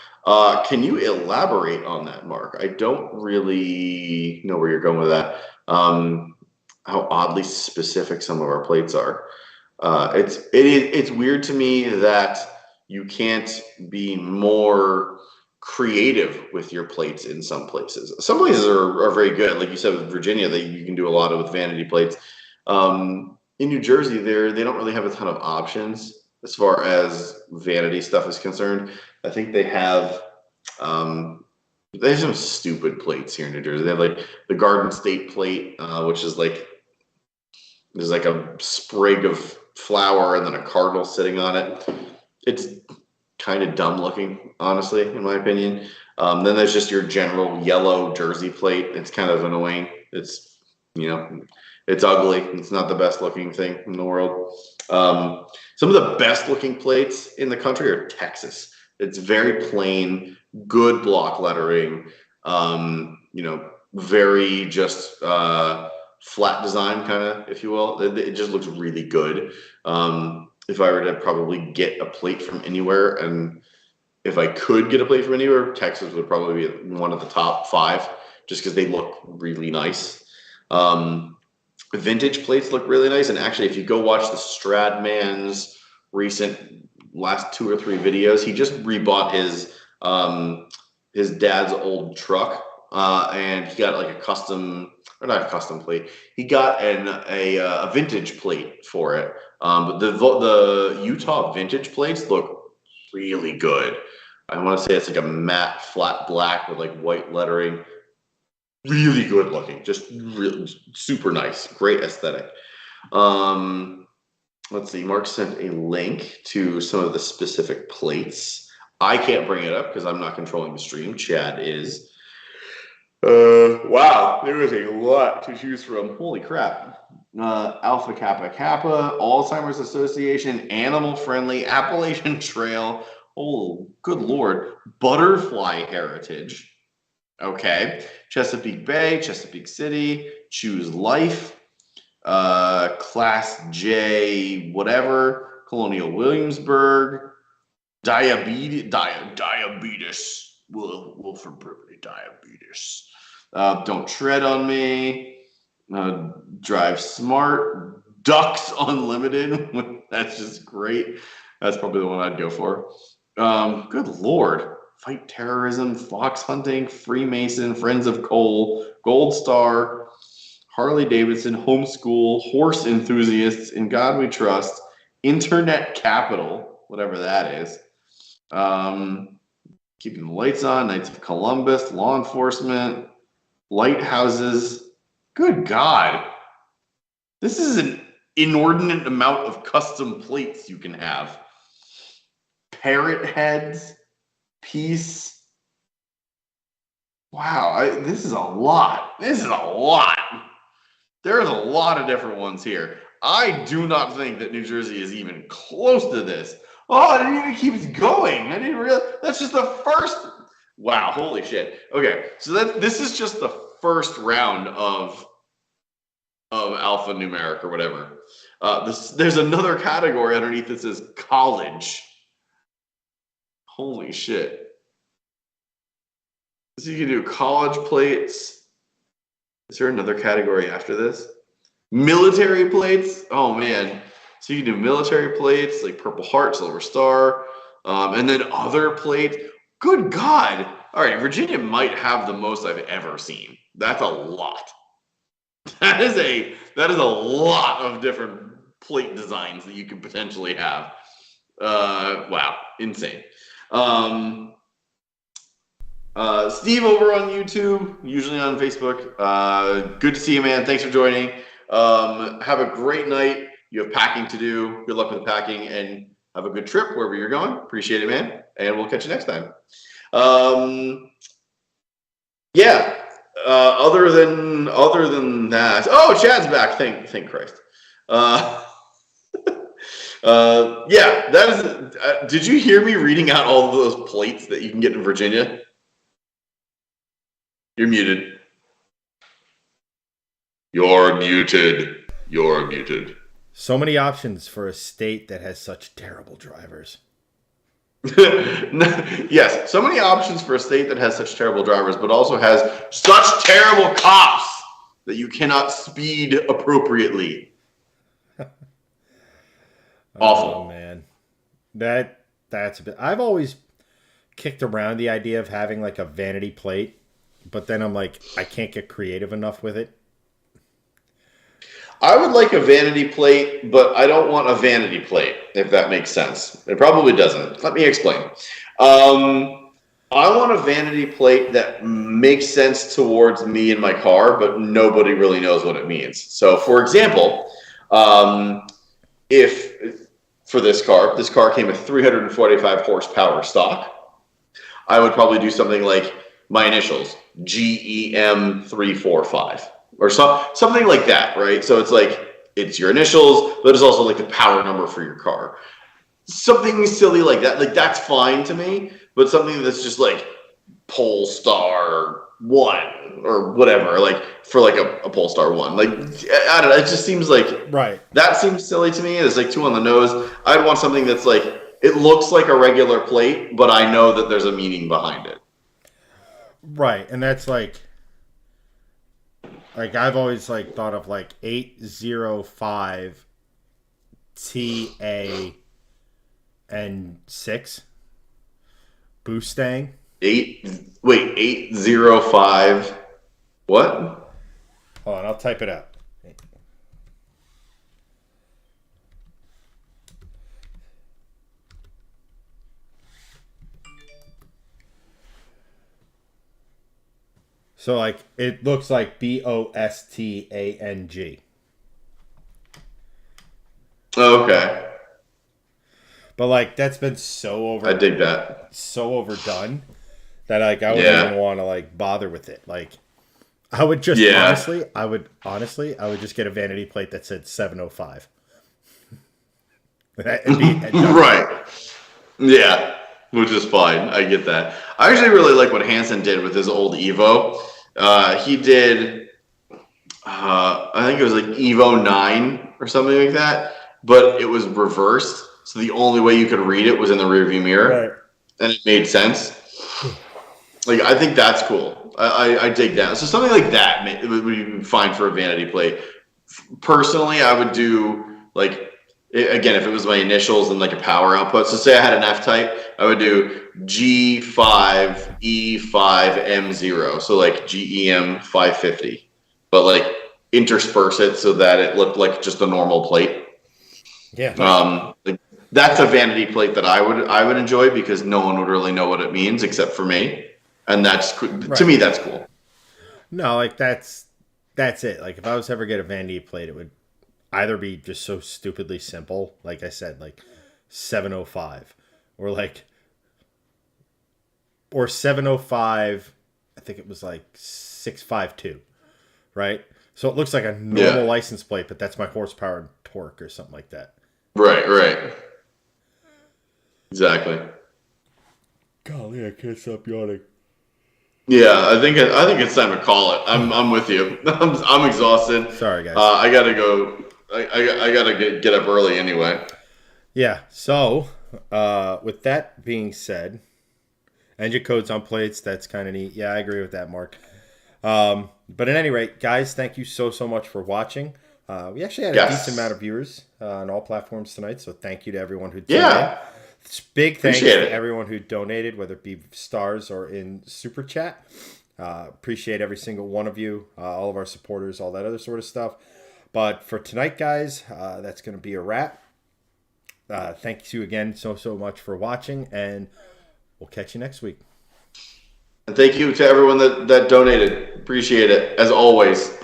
B: Can you elaborate on that, Mark? I don't really know where you're going with that. How oddly specific some of our plates are. It's weird to me that you can't be more creative with your plates in some places. Some places are very good. Like you said with Virginia, you can do a lot with vanity plates. In New Jersey, they don't really have a ton of options as far as vanity stuff is concerned. I think they have some stupid plates here in New Jersey. They have like the Garden State plate, which is like there's like a sprig of flower and then a cardinal sitting on it. It's kind of dumb looking, honestly, in my opinion. Then there's just your general yellow jersey plate. It's kind of annoying. It's, it's ugly. It's not the best looking thing in the world. Some of the best looking plates in the country are Texas. It's very plain, good block lettering, very just flat design kind of, if you will. It just looks really good. If I were to probably get a plate from anywhere, and if I could get a plate from anywhere, Texas would probably be one of the top 5, just because they look really nice. Vintage plates look really nice, and actually, if you go watch the Stradman's recent last 2 or 3 videos, he just rebought his dad's old truck, and he got like a custom, or not a custom plate. He got a vintage plate for it. But the Utah vintage plates look really good. I want to say it's like a matte flat black with like white lettering. Really good looking, just really super nice, great aesthetic. Let's see, Mark sent a link to some of the specific plates. I can't bring it up because I'm not controlling the stream. Chad is. Wow, there is a lot to choose from. Holy crap. Alpha Kappa Kappa, Alzheimer's Association, Animal Friendly, Appalachian Trail. Oh, good Lord. Butterfly Heritage. Okay. Chesapeake Bay, Chesapeake City, Choose Life, Class J, whatever, Colonial Williamsburg, Diabetes, Wilford Brimley, Diabetes. Don't Tread on Me, Drive Smart, Ducks Unlimited. That's just great. That's probably the one I'd go for. Good Lord. Fight Terrorism, Fox Hunting, Freemason, Friends of Coal, Gold Star, Harley Davidson, Homeschool, Horse Enthusiasts, In God We Trust, Internet Capital, whatever that is. Keeping the Lights On, Knights of Columbus, Law Enforcement, Lighthouses. Good God. This is an inordinate amount of custom plates you can have. Parrot Heads, Peace. Wow, this is a lot. This is a lot. There's a lot of different ones here. I do not think that New Jersey is even close to this. Oh, it even keeps going. I didn't realize. That's just the first. Wow, holy shit. Okay, so this is just the first round of alphanumeric or whatever. There's another category underneath that says college. Holy shit. So you can do college plates. Is there another category after this? Military plates. Oh man. So you can do military plates like Purple Heart, Silver Star, and then other plates. Good God. All right, Virginia might have the most I've ever seen. That's a lot. That is a lot of different plate designs that you could potentially have. Wow, insane. Steve over on YouTube, usually on Facebook. Good to see you, man. Thanks for joining. Have a great night. You have packing to do. Good luck with the packing, and have a good trip wherever you're going. Appreciate it, man. And we'll catch you next time. Yeah. Other than that, oh, Chad's back. Thank Christ. Yeah, that is. Did you hear me reading out all of those plates that you can get in Virginia? You're muted. You're muted. You're muted.
A: So many options for a state that has such terrible drivers.
B: Yes, so many options for a state that has such terrible drivers, but also has such terrible cops that you cannot speed appropriately. Awful.
A: Oh man, that's a bit. I've always kicked around the idea of having like a vanity plate, but then I'm like, I can't get creative enough with it.
B: I would like a vanity plate, but I don't want a vanity plate, if that makes sense. It probably doesn't. Let me explain. I want a vanity plate that makes sense towards me and my car, but nobody really knows what it means. So, for example, if for this car. This car came with 345 horsepower stock. I would probably do something like my initials, GEM345 or something like that, right? So it's like, it's your initials, but it's also like the power number for your car. Something silly like that. Like, that's fine to me, but something that's just like Polestar 1 or whatever, like for like a Polestar 1. Like, I don't know. It just seems like,
A: Right.
B: that seems silly to me. It's like too on the nose. I'd want something that's like, it looks like a regular plate, but I know that there's a meaning behind it.
A: Right. And that's like I've always like thought of like 805 TA and 6 Boostang.
B: 805 what?
A: Hold on, I'll type it out. So like it looks like BOSTANG.
B: Okay.
A: But like that's been so
B: I dig that.
A: so overdone that like I wouldn't even want to like bother with it. Like I would just honestly I would just get a vanity plate that said 705.
B: Right. Yeah. Which is fine. I get that. I actually really like what Hansen did with his old Evo. He did I think it was like Evo 9 or something like that, but it was reversed. So the only way you could read it was in the rearview mirror.
A: Right.
B: And it made sense. Like, I think that's cool. I dig that. So something like that would be fine for a vanity plate. Personally, I would do, like, again, if it was my initials and like a power output. So say I had an F-type, I would do G5E5M0. So like GEM 550. But like intersperse it so that it looked like just a normal plate.
A: Yeah.
B: Like, that's a vanity plate that I would enjoy because no one would really know what it means except for me. And that's to me, that's cool.
A: No, like that's it. Like if I was ever get a vanity plate, it would either be just so stupidly simple, like I said, like 705, or 705. I think it was like 652, right? So it looks like a normal license plate, but that's my horsepower and torque or something like that.
B: Right. Exactly.
A: Golly, I can't stop yawning.
B: Yeah, I think it's time to call it. I'm with you. I'm exhausted.
A: Sorry, guys.
B: I gotta go. I gotta get up early anyway.
A: Yeah. So, with that being said, engine codes on plates. That's kind of neat. Yeah, I agree with that, Mark. But at any rate, guys, thank you so much for watching. We actually had a decent amount of viewers on all platforms tonight, so thank you to everyone who tuned in. Big thanks to everyone who donated, whether it be stars or in Super Chat. Appreciate every single one of you, all of our supporters, all that other sort of stuff. But for tonight, guys, that's going to be a wrap. Thank you again so much for watching, and we'll catch you next week.
B: And thank you to everyone that donated. Appreciate it, as always.